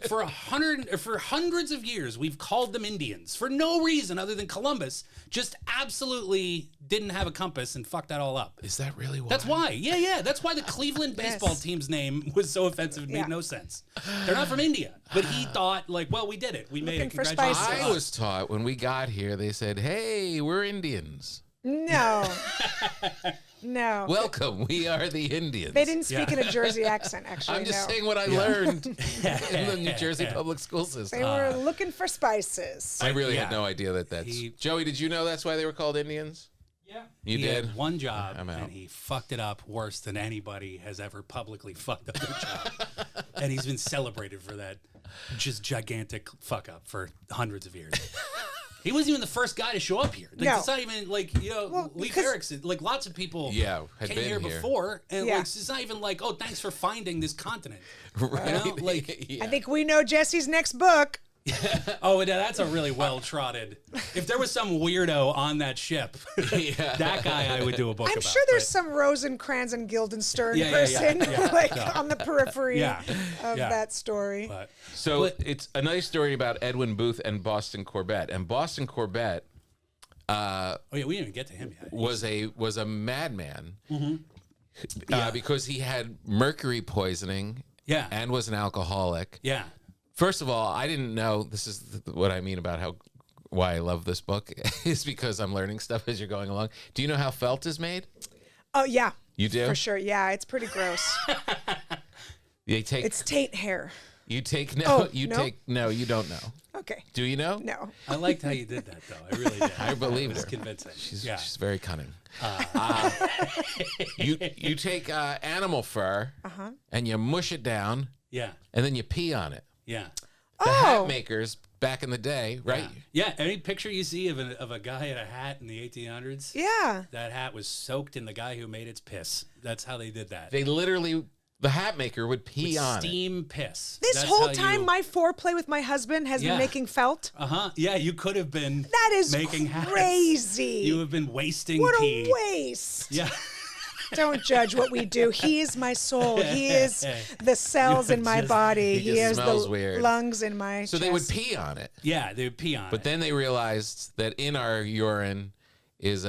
Speaker 4: for hundreds of years we've called them Indians for no reason other than Columbus just absolutely didn't have a compass and fucked that all up.
Speaker 2: Is that really why?
Speaker 4: That's why. Yeah. That's why the Cleveland baseball team's name was so offensive. It made no sense. They're not from India, but he thought, like, well, we did it. We made it. Congratulations.
Speaker 3: spices.
Speaker 2: I was taught when we got here, they said, "Hey, we're Indians."
Speaker 3: No. No.
Speaker 2: Welcome, we are the Indians.
Speaker 3: They didn't speak in a Jersey accent, actually.
Speaker 2: I'm just saying what I learned in the New Jersey public school system.
Speaker 3: They were looking for spices.
Speaker 2: I really had no idea that's... Joey, did you know that's why they were called Indians?
Speaker 4: Yeah.
Speaker 2: You
Speaker 4: he
Speaker 2: did?
Speaker 4: Had one job,
Speaker 2: I'm out.
Speaker 4: and he fucked it up worse than anybody has ever publicly fucked up their job. And he's been celebrated for that just gigantic fuck up for hundreds of years. He wasn't even the first guy to show up here. Like, it's not even like, you know, Leif Erikson. Like, lots of people
Speaker 2: had
Speaker 4: came
Speaker 2: been
Speaker 4: here before. And like, it's not even like, oh, thanks for finding this continent.
Speaker 2: Right.
Speaker 4: You know? Like,
Speaker 3: I think we know Jesse's next book.
Speaker 4: Oh, that's a really well-trodden. If there was some weirdo on that ship, that guy I would do a book about.
Speaker 3: I'm sure there's some Rosencrantz and Guildenstern person on the periphery of that story.
Speaker 2: It's a nice story about Edwin Booth and Boston Corbett. And Boston Corbett
Speaker 4: we didn't even get to him yet.
Speaker 2: was a madman. because he had mercury poisoning.
Speaker 4: Yeah.
Speaker 2: And was an alcoholic.
Speaker 4: Yeah.
Speaker 2: First of all, I didn't know. This is what I mean about why I love this book is because I'm learning stuff as you're going along. Do you know how felt is made?
Speaker 3: Oh yeah.
Speaker 2: You do?
Speaker 3: For sure. Yeah, it's pretty gross. It's taint hair.
Speaker 2: You take
Speaker 3: no?
Speaker 2: No, you don't know.
Speaker 3: Okay.
Speaker 2: Do you know?
Speaker 3: No.
Speaker 4: I liked how you did that, though. I really did.
Speaker 2: I believe
Speaker 4: it was
Speaker 2: her.
Speaker 4: convincing.
Speaker 2: She's very cunning. You take animal fur and you mush it down.
Speaker 4: Yeah.
Speaker 2: And then you pee on it.
Speaker 4: Yeah.
Speaker 2: The hat makers back in the day, right?
Speaker 4: Yeah. Any picture you see of a guy in a hat in the 1800s?
Speaker 3: Yeah.
Speaker 4: That hat was soaked in the guy who made its piss. That's how they did that.
Speaker 2: They literally, the hat maker would pee on
Speaker 4: steam piss.
Speaker 3: This
Speaker 4: That's
Speaker 3: whole
Speaker 4: how
Speaker 3: time, my foreplay with my husband has been making felt.
Speaker 4: Yeah, you could have been
Speaker 3: That is
Speaker 4: making
Speaker 3: crazy.
Speaker 4: Hats. You have been wasting
Speaker 3: What
Speaker 4: pee.
Speaker 3: a waste.
Speaker 4: Yeah.
Speaker 3: Don't judge what we do. He is my soul. He is the cells in my body. He is the
Speaker 2: weird.
Speaker 3: lungs in my
Speaker 2: So
Speaker 3: chest.
Speaker 2: they would pee on it.
Speaker 4: Yeah, they would pee on it.
Speaker 2: But then they realized that in our urine is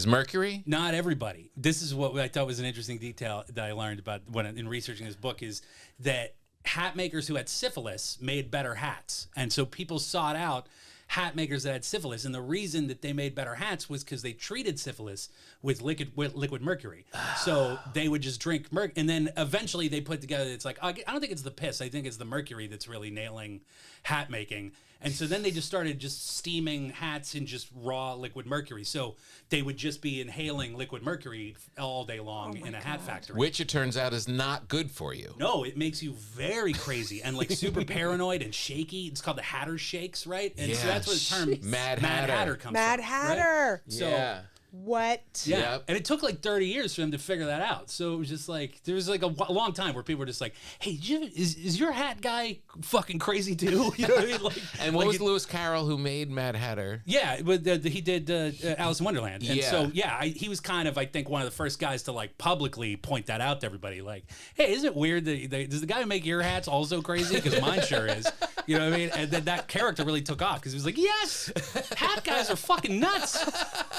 Speaker 2: mercury.
Speaker 4: Not everybody. This is what I thought was an interesting detail that I learned about in researching this book is that hat makers who had syphilis made better hats. And so people sought out hat makers that had syphilis. And the reason that they made better hats was because they treated syphilis with liquid mercury. So they would just drink mercury. And then eventually they put together, it's like, I don't think it's the piss. I think it's the mercury that's really nailing hat making. And so then they just started just steaming hats in just raw liquid mercury. So they would just be inhaling liquid mercury all day long in a hat factory.
Speaker 2: Which it turns out is not good for you.
Speaker 4: No, it makes you very crazy and like super paranoid and shaky. It's called the Hatter shakes, right? And so that's where the term
Speaker 2: Mad
Speaker 4: Hatter
Speaker 2: Hatter
Speaker 4: comes
Speaker 3: Mad
Speaker 4: from.
Speaker 3: Hatter.
Speaker 4: Right? So,
Speaker 2: Yeah.
Speaker 3: What?
Speaker 4: Yeah.
Speaker 2: Yep.
Speaker 4: And it took like 30 years for them to figure that out. So it was just like, there was like a long time where people were just like, hey, is your hat guy fucking crazy too? You know what I mean? Like,
Speaker 2: And what was Lewis Carroll who made Mad Hatter?
Speaker 4: Yeah, but he did Alice in Wonderland. And
Speaker 2: Yeah.
Speaker 4: so, he was kind of, I think, one of the first guys to like publicly point that out to everybody. Like, hey, is it weird that does the guy who make your hats also crazy? Because mine sure is. You know what I mean? And then that character really took off because he was like, yes, hat guys are fucking nuts.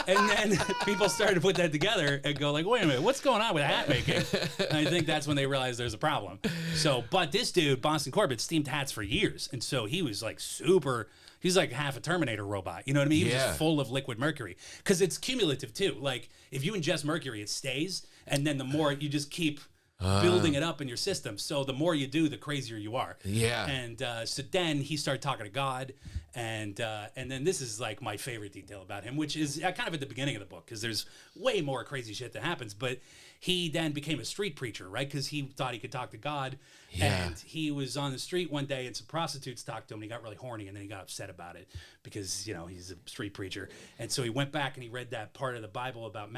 Speaker 4: And then people started to put that together and go like, wait a minute, what's going on with hat making? And I think that's when they realized there's a problem. So, but this dude, Boston Corbett, steamed hats for years. And so he was like he's like half a Terminator robot. You know what I mean? He was just full of liquid mercury. Because it's cumulative too. Like if you ingest mercury, it stays. And then the more you just keep building it up in your system. So the more you do, the crazier you are.
Speaker 2: Yeah.
Speaker 4: And so then he started talking to God. And then this is like my favorite detail about him, which is kind of at the beginning of the book, because there's way more crazy shit that happens. But he then became a street preacher, right? Because he thought he could talk to God.
Speaker 2: Yeah.
Speaker 4: And he was on the street one day and some prostitutes talked to him and he got really horny and then he got upset about it because, he's a street preacher. And so he went back and he read that part of the Bible about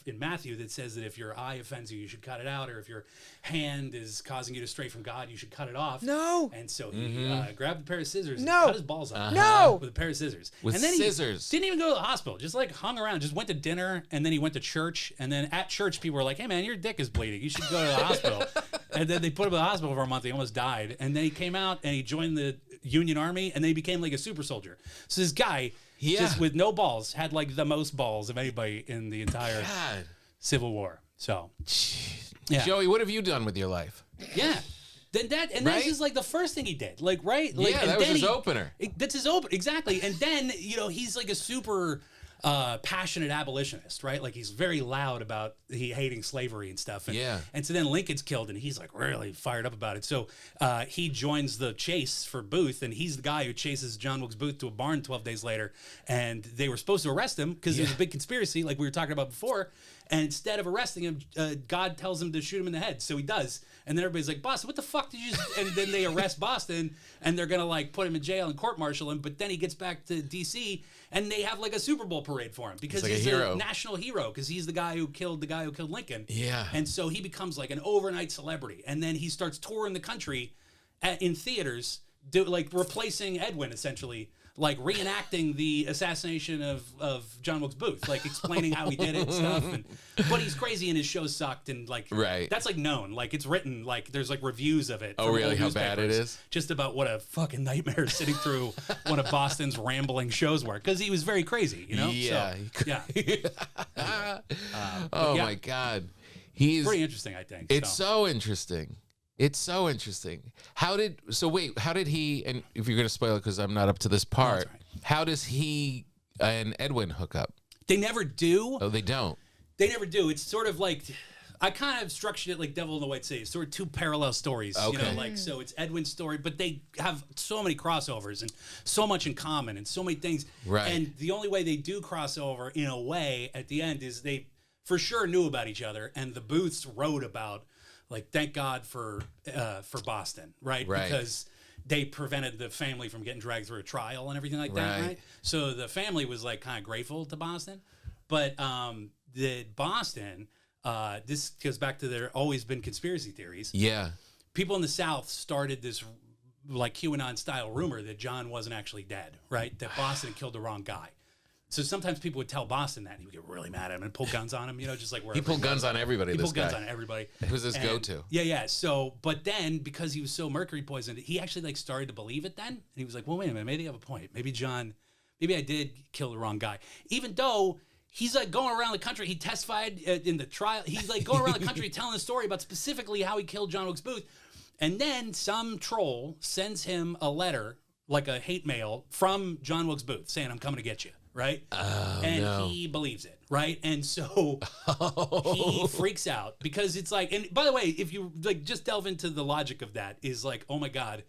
Speaker 4: in Matthew that says that if your eye offends you, you should cut it out. Or if your hand is causing you to stray from God, you should cut it off.
Speaker 3: No.
Speaker 4: And so he grabbed a pair of scissors and
Speaker 3: No.
Speaker 4: cut his balls off.
Speaker 3: No.
Speaker 4: With a pair of scissors.
Speaker 2: With
Speaker 4: and then
Speaker 2: scissors.
Speaker 4: He didn't even go to the hospital. Just like hung around. Just went to dinner and then he went to church. And then at church, people were like, hey man, your dick is bleeding. You should go to the hospital. And then they put him in the hospital for a month. He almost died. And then he came out and he joined the Union Army and then he became like a super soldier. So this guy, just with no balls, had like the most balls of anybody in the entire Civil War. So, yeah.
Speaker 2: Joey, what have you done with your life?
Speaker 4: Yeah. Then that's just like the first thing he did. Like, right? Like,
Speaker 2: Yeah, that was his opener.
Speaker 4: That's his opener. Exactly. And then, he's like a super passionate abolitionist, right? Like he's very loud about hating slavery and stuff. And so then Lincoln's killed and he's like really fired up about it. So he joins the chase for Booth and he's the guy who chases John Wilkes Booth to a barn 12 days later. And they were supposed to arrest him because there's a big conspiracy like we were talking about before. And instead of arresting him, God tells him to shoot him in the head. So he does. And then everybody's like, Boston, what the fuck did you just... And then they arrest Boston and they're going to like put him in jail and court-martial him. But then he gets back to D.C. and they have like a Super Bowl parade for him because
Speaker 2: he's like
Speaker 4: he's
Speaker 2: a hero.
Speaker 4: a national hero because he's the guy who killed Lincoln.
Speaker 2: Yeah.
Speaker 4: And so he becomes like an overnight celebrity. And then he starts touring the country in theaters, replacing Edwin essentially. Like reenacting the assassination of John Wilkes Booth, like explaining how he did it and stuff. But he's crazy and his show sucked and like that's like known. Like it's written, like there's like reviews of it.
Speaker 2: Oh really? How bad it is?
Speaker 4: Just about what a fucking nightmare sitting through one of Boston's rambling shows were. Because he was very crazy,
Speaker 2: Yeah.
Speaker 4: So, yeah.
Speaker 2: Oh my God. He's
Speaker 4: pretty interesting, I think.
Speaker 2: It's so interesting. It's so interesting. How did he, and if you're going to spoil it because I'm not up to this part,
Speaker 4: right.
Speaker 2: How does he and Edwin hook up?
Speaker 4: They never do.
Speaker 2: Oh, they don't.
Speaker 4: They never do. It's sort of like, I kind of structured it like Devil in the White City. It's sort of two parallel stories. You know, like, so it's Edwin's story, but they have so many crossovers and so much in common and so many things.
Speaker 2: Right.
Speaker 4: And the only way they do cross over in a way at the end is they for sure knew about each other, and the Booths wrote about, like, thank God for Boston, right? Because they prevented the family from getting dragged through a trial and everything like that, right? So the family was like kind of grateful to Boston, but the Boston, this goes back to there always been conspiracy theories.
Speaker 2: Yeah.
Speaker 4: People in the South started this like QAnon style rumor that John wasn't actually dead, right? That Boston had killed the wrong guy. So sometimes people would tell Boston that, and he would get really mad at him and pull guns on him, you know, just like where
Speaker 2: he pulled guns on everybody.
Speaker 4: He pulled guns on everybody.
Speaker 2: It was his go-to.
Speaker 4: Yeah. So, but then because he was so mercury poisoned, he actually like started to believe it then. And he was like, well, wait a minute, maybe they have a point. Maybe I did kill the wrong guy. Even though he's like going around the country, he testified in the trial. He's like going around the country telling the story about specifically how he killed John Wilkes Booth. And then some troll sends him a letter, like a hate mail from John Wilkes Booth saying, I'm coming to get you. Right. And he believes it. Right. And so he freaks out because it's like, and by the way, if you like just delve into the logic of that is like, oh my God,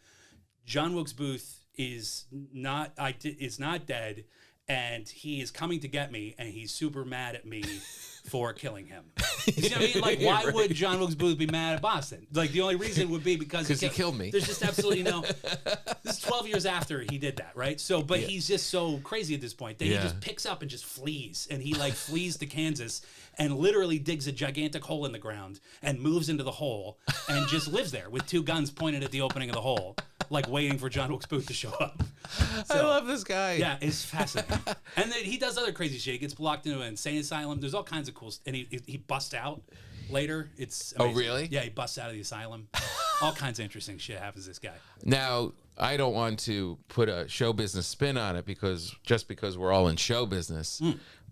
Speaker 4: John Wilkes Booth is not dead, and he is coming to get me, and he's super mad at me for killing him. You see what I mean? Like, why would John Wilkes Booth be mad at Boston? Like, the only reason would be because
Speaker 2: he killed me.
Speaker 4: There's just absolutely no. This is 12 years after he did that, right? So, but he's just so crazy at this point that he just picks up and just flees, and he like flees to Kansas and literally digs a gigantic hole in the ground and moves into the hole and just lives there with two guns pointed at the opening of the hole, like waiting for John Wilkes Booth to show up.
Speaker 2: I love this guy.
Speaker 4: Yeah, it's fascinating. And then he does other crazy shit. He gets blocked into an insane asylum. There's all kinds of cool and he busts out later. It's amazing.
Speaker 2: Oh, really?
Speaker 4: Yeah, he busts out of the asylum. All kinds of interesting shit happens to this guy.
Speaker 2: Now, I don't want to put a show business spin on it because we're all in show business,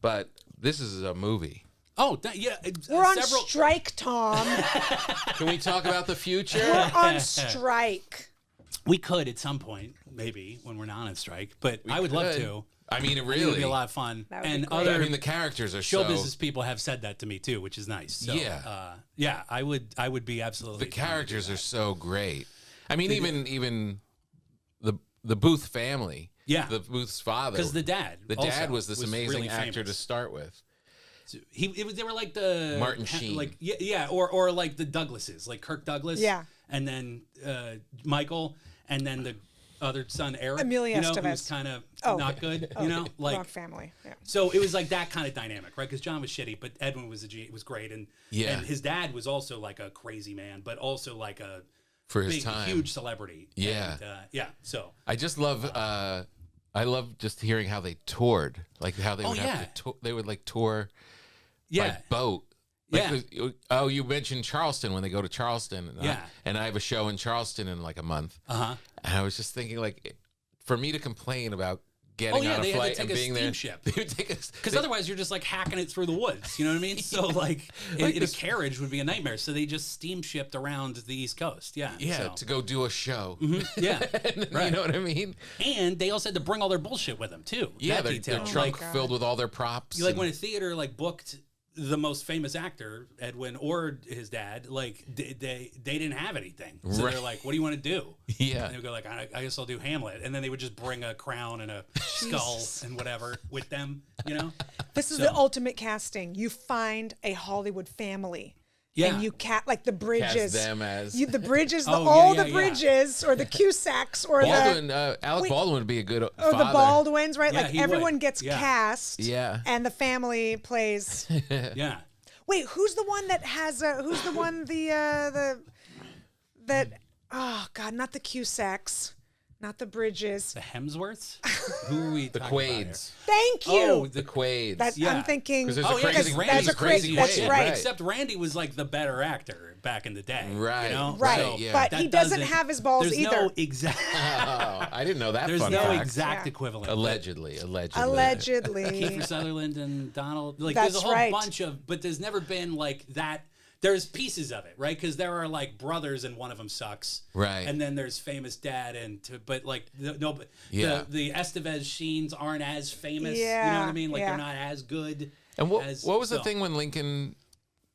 Speaker 2: but this is a movie.
Speaker 4: Oh, yeah.
Speaker 3: We're on strike, Tom.
Speaker 2: Can we talk about the future?
Speaker 3: We're on strike.
Speaker 4: We could at some point, maybe, when we're not on strike, but I would love to.
Speaker 2: I mean, it
Speaker 4: It
Speaker 2: really
Speaker 4: would be a lot of fun.
Speaker 3: That would be
Speaker 4: And
Speaker 3: great.
Speaker 4: other
Speaker 2: the characters are
Speaker 4: show
Speaker 2: so...
Speaker 4: business people have said that to me too, which is nice. So,
Speaker 2: Yeah.
Speaker 4: I would be absolutely.
Speaker 2: The characters are so great. I mean, even the Booth family.
Speaker 4: Yeah.
Speaker 2: The Booth's father.
Speaker 4: Because the dad
Speaker 2: was this amazing
Speaker 4: really
Speaker 2: actor
Speaker 4: famous.
Speaker 2: to start with.
Speaker 4: They were like the
Speaker 2: Martin Sheen.
Speaker 4: like or like the Douglases, like Kirk Douglas, and then Michael, and then the other son Eric,
Speaker 3: Amelia
Speaker 4: who was
Speaker 3: Estevez.
Speaker 4: kind of not good,
Speaker 3: Wrong
Speaker 4: like
Speaker 3: family. Yeah.
Speaker 4: so it was like that kind of dynamic, right? Because John was shitty, but Edwin was great, and his dad was also like a crazy man, but also like a
Speaker 2: For his
Speaker 4: big,
Speaker 2: time.
Speaker 4: huge celebrity.
Speaker 2: Yeah.
Speaker 4: And, so
Speaker 2: I just love... I love just hearing how they toured, like how they would have to they would like tour by boat. Like, you mentioned Charleston when they go to Charleston. And I have a show in Charleston in like a month. And I was just thinking, like, for me to complain about getting on a flight and being there,
Speaker 4: they would take because otherwise you're just like hacking it through the woods. You know what I mean? So like in a carriage would be a nightmare. So they just steamshipped around the East Coast.
Speaker 2: To go do a show.
Speaker 4: Right.
Speaker 2: You know what I mean?
Speaker 4: And they also had to bring all their bullshit with them too.
Speaker 2: Yeah, their trunk filled with all their props.
Speaker 4: Like when a theater like booked the most famous actor, Edwin or his dad, like they didn't have anything. So they're like, what do you want to do?
Speaker 2: Yeah.
Speaker 4: And they would go like, I guess I'll do Hamlet. And then they would just bring a crown and a skull and whatever with them, you know?
Speaker 3: This is the ultimate casting. You find a Hollywood family.
Speaker 4: Yeah.
Speaker 3: And you like the Bridges.
Speaker 2: Cast them as...
Speaker 3: the Bridges,
Speaker 4: the
Speaker 3: Bridges, or the Cusacks, or
Speaker 2: Baldwin, Alec Baldwin would be a good father.
Speaker 3: Or the Baldwins, right?
Speaker 4: Yeah,
Speaker 3: like
Speaker 4: he
Speaker 3: everyone
Speaker 4: would.
Speaker 3: gets cast.
Speaker 2: Yeah.
Speaker 3: And the family plays.
Speaker 4: Yeah.
Speaker 3: Wait, who's the one that has who's the one oh God, not the Cusacks, not the Bridges.
Speaker 4: The Hemsworths? Who are we
Speaker 2: The
Speaker 4: talking about
Speaker 2: Quades.
Speaker 3: Thank you.
Speaker 4: Oh,
Speaker 2: The Quades.
Speaker 3: I'm thinking.
Speaker 2: Because there's
Speaker 4: Oh,
Speaker 2: a
Speaker 4: yeah,
Speaker 2: crazy,
Speaker 4: because Randy's
Speaker 2: there's a crazy
Speaker 3: that's
Speaker 2: Quade,
Speaker 3: right.
Speaker 4: Except Randy was like the better actor back in the day.
Speaker 2: Right.
Speaker 4: You know?
Speaker 3: Right,
Speaker 4: So
Speaker 2: yeah.
Speaker 3: but
Speaker 4: that
Speaker 3: he doesn't have his balls
Speaker 4: there's
Speaker 3: either.
Speaker 4: No exact.
Speaker 2: Oh, I didn't know that.
Speaker 4: There's
Speaker 2: fun
Speaker 4: no
Speaker 2: fact.
Speaker 4: exact
Speaker 3: Yeah.
Speaker 4: equivalent.
Speaker 2: Allegedly.
Speaker 3: Allegedly.
Speaker 4: Kiefer Sutherland and Donald. Like
Speaker 3: That's
Speaker 4: there's a whole
Speaker 3: right.
Speaker 4: bunch of, but there's never been like that there's pieces of it, right? Because there are like brothers and one of them sucks,
Speaker 2: Right.
Speaker 4: And then there's famous dad but like the Estevez Sheens aren't as famous. You know what I mean? Like they're not as good.
Speaker 2: And what was the thing when Lincoln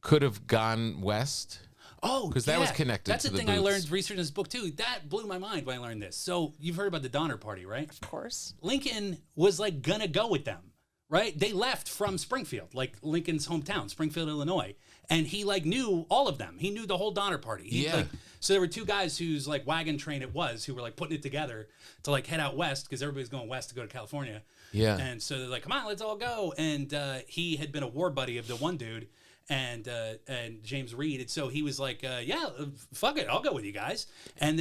Speaker 2: could have gone west?
Speaker 4: Oh,
Speaker 2: because that was connected.
Speaker 4: That's
Speaker 2: to
Speaker 4: the thing
Speaker 2: Booths.
Speaker 4: I learned researching this book too. That blew my mind when I learned this. So you've heard about the Donner Party, right?
Speaker 3: Of course.
Speaker 4: Lincoln was like gonna go with them, right? They left from Springfield, like Lincoln's hometown, Springfield, Illinois, and he like knew all of them. He knew the whole Donner Party. So there were two guys whose like wagon train it was, who were like putting it together to like head out west because everybody's going west to go to California.
Speaker 2: Yeah.
Speaker 4: And so they're like, come on, let's all go. And he had been a war buddy of the one dude. And James Reed, and so he was like, "Yeah, fuck it, I'll go with you guys." And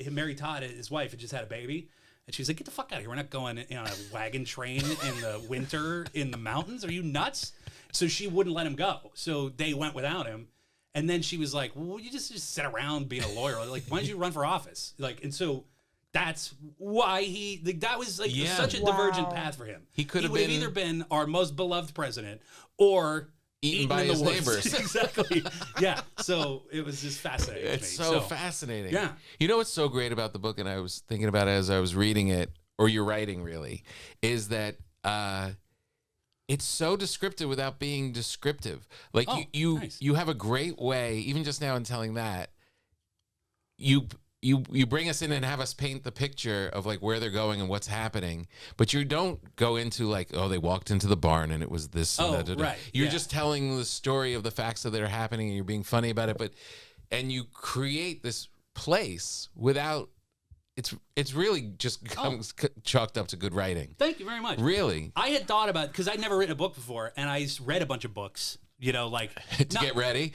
Speaker 4: Mary Todd, his wife, had just had a baby, and she was like, "Get the fuck out of here! We're not going on a wagon train in the winter in the mountains. Are you nuts?" So she wouldn't let him go. So they went without him. And then she was like, "Well, you just sit around being a lawyer. Like, why don't you run for office?" Like, and so that's why that was like such a divergent path for him.
Speaker 2: He would have
Speaker 4: either been our most beloved president or
Speaker 2: eaten by his neighbors.
Speaker 4: Exactly. Yeah. So it was just fascinating.
Speaker 2: It's
Speaker 4: to me.
Speaker 2: so fascinating.
Speaker 4: Yeah.
Speaker 2: You know what's so great about the book, and I was thinking about it as I was reading it, or you're writing really, is that it's so descriptive without being descriptive. Like you have a great way, even just now in telling that, you bring us in and have us paint the picture of like where they're going and what's happening, but you don't go into like, oh, they walked into the barn and it was this. And that.
Speaker 4: Right.
Speaker 2: You're just telling the story of the facts that are happening, and you're being funny about it. And you create this place without. It's really just chalked up to good writing.
Speaker 4: Thank you very much.
Speaker 2: Really,
Speaker 4: I had thought about, because I'd never written a book before, and I read a bunch of books. You know, like
Speaker 2: to get ready,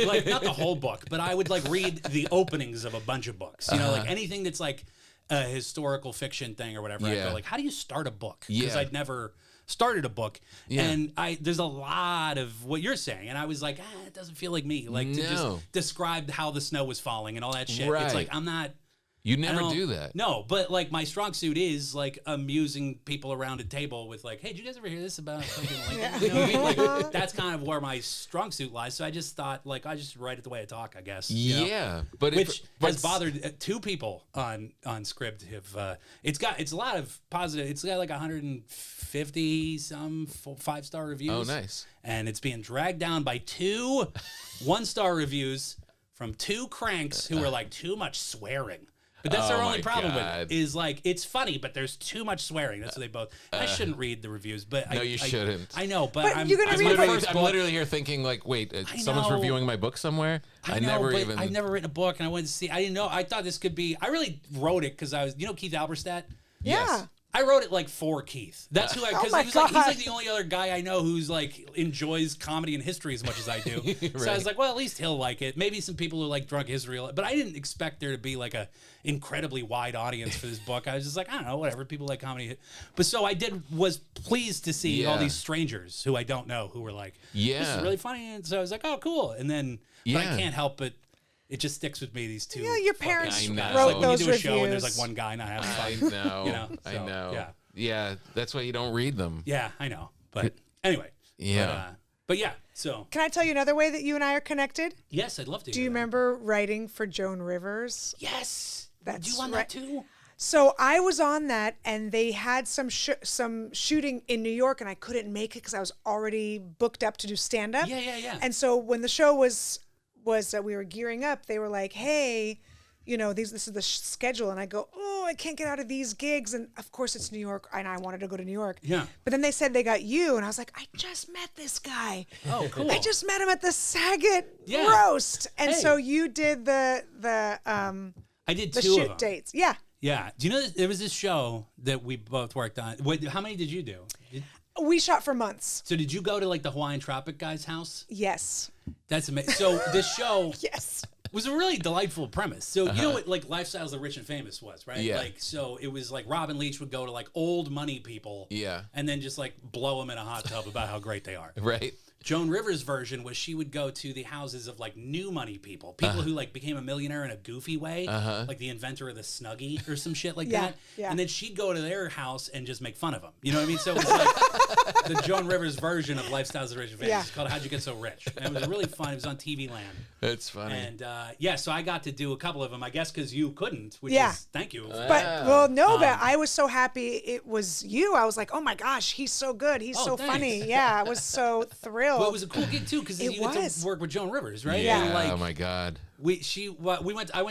Speaker 4: like not the whole book, but I would like read the openings of a bunch of books. You know, like anything that's like a historical fiction thing or whatever. I go like, how do you start a book? Because I'd never started a book, and there's a lot of what you're saying, and I was like, it doesn't feel like me. Like to just describe how the snow was falling and all that shit.
Speaker 2: Right.
Speaker 4: It's like I'm not.
Speaker 2: You never do that.
Speaker 4: No, but like my strong suit is like amusing people around a table with like, hey, did you guys ever hear this about fucking Lincoln? You know what I mean? Like that's kind of where my strong suit lies. So I just thought like I just write it the way I talk, I guess.
Speaker 2: Yeah,
Speaker 4: but which has bothered two people on Scribd. It's a lot of positive. It's got like 150 some 5-star reviews.
Speaker 2: Oh, nice.
Speaker 4: And it's being dragged down by 2 1-star reviews from 2 cranks who were like too much swearing. But that's their only problem with it, is like, it's funny, but there's too much swearing. That's what they both. I shouldn't read the reviews, but
Speaker 2: no, you shouldn't.
Speaker 4: I know, but I'm
Speaker 2: literally here thinking like, wait, someone's reviewing my book somewhere. I've never
Speaker 4: written a book, and I went to see. I didn't know. I thought this could be. I really wrote it because I was, Keith Alberstadt.
Speaker 3: Yeah.
Speaker 2: Yes.
Speaker 4: I wrote it like for Keith. That's who because he's like the only other guy I know who's like enjoys comedy and history as much as I do.
Speaker 2: Right.
Speaker 4: So I was like, well, at least he'll like it. Maybe some people who like drunk history, but I didn't expect there to be like a incredibly wide audience for this book. I was just like, I don't know, whatever. People like comedy, but so I was pleased to see all these strangers who I don't know who were like, this is really funny, and so I was like, oh, cool. And then, but I can't help but. It just sticks with me, these 2.
Speaker 3: Yeah, your parents wrote
Speaker 4: like
Speaker 3: those
Speaker 4: when you do a
Speaker 3: reviews.
Speaker 4: show and there's like one guy not having fun.
Speaker 2: I know.
Speaker 4: So,
Speaker 2: I know.
Speaker 4: Yeah.
Speaker 2: Yeah, that's why you don't read them.
Speaker 4: Yeah, I know. But anyway.
Speaker 2: Yeah.
Speaker 4: But yeah, so.
Speaker 3: Can I tell you another way that you and I are connected?
Speaker 4: Yes, I'd love to.
Speaker 3: Do you remember writing for Joan Rivers?
Speaker 4: Yes.
Speaker 3: That's
Speaker 4: you on that too?
Speaker 3: So I was on that, and they had some shooting in New York, and I couldn't make it because I was already booked up to do stand-up.
Speaker 4: Yeah.
Speaker 3: And so when the show was we were gearing up, they were like, hey, this is the schedule. And I go, oh, I can't get out of these gigs. And of course it's New York, and I wanted to go to New York.
Speaker 4: Yeah.
Speaker 3: But then they said they got you, and I was like, I just met this guy.
Speaker 4: Oh, cool.
Speaker 3: I just met him at the Saget roast. And so you did the
Speaker 4: I did
Speaker 3: the
Speaker 4: 2
Speaker 3: shoot
Speaker 4: of them.
Speaker 3: dates. Yeah.
Speaker 4: Yeah. Do you know there was this show that we both worked on? Wait, how many did you do?
Speaker 3: We shot for months.
Speaker 4: So did you go to like the Hawaiian Tropic guy's house?
Speaker 3: Yes.
Speaker 4: That's amazing. So this show
Speaker 3: Yes.
Speaker 4: was a really delightful premise. So you know what like Lifestyles of the Rich and Famous was, right?
Speaker 2: Yeah.
Speaker 4: Like so it was like Robin Leach would go to like old money people,
Speaker 2: Yeah.
Speaker 4: and then just like blow them in a hot tub about how great they are.
Speaker 2: Right.
Speaker 4: Joan Rivers' version was she would go to the houses of like new money people who like became a millionaire in a goofy way, like the inventor of the Snuggie or some shit like that.
Speaker 3: Yeah.
Speaker 4: And then she'd go to their house and just make fun of them. You know what I mean? So it was like the Joan Rivers version of Lifestyles of Rich and Famous.
Speaker 3: Yeah.
Speaker 4: It's called How'd You Get So Rich? And it was really fun. It was on TV Land.
Speaker 2: That's funny.
Speaker 4: And so I got to do a couple of them, I guess, because you couldn't, which
Speaker 3: Yeah.
Speaker 4: is thank you.
Speaker 3: But but I was so happy it was you. I was like, oh my gosh, he's so good. He's so
Speaker 4: thanks.
Speaker 3: funny. Yeah, I was so thrilled.
Speaker 4: But it was a cool gig too because you get
Speaker 3: was.
Speaker 4: to work with Joan Rivers, right?
Speaker 2: yeah.
Speaker 4: And, like,
Speaker 2: Oh my God.
Speaker 4: I went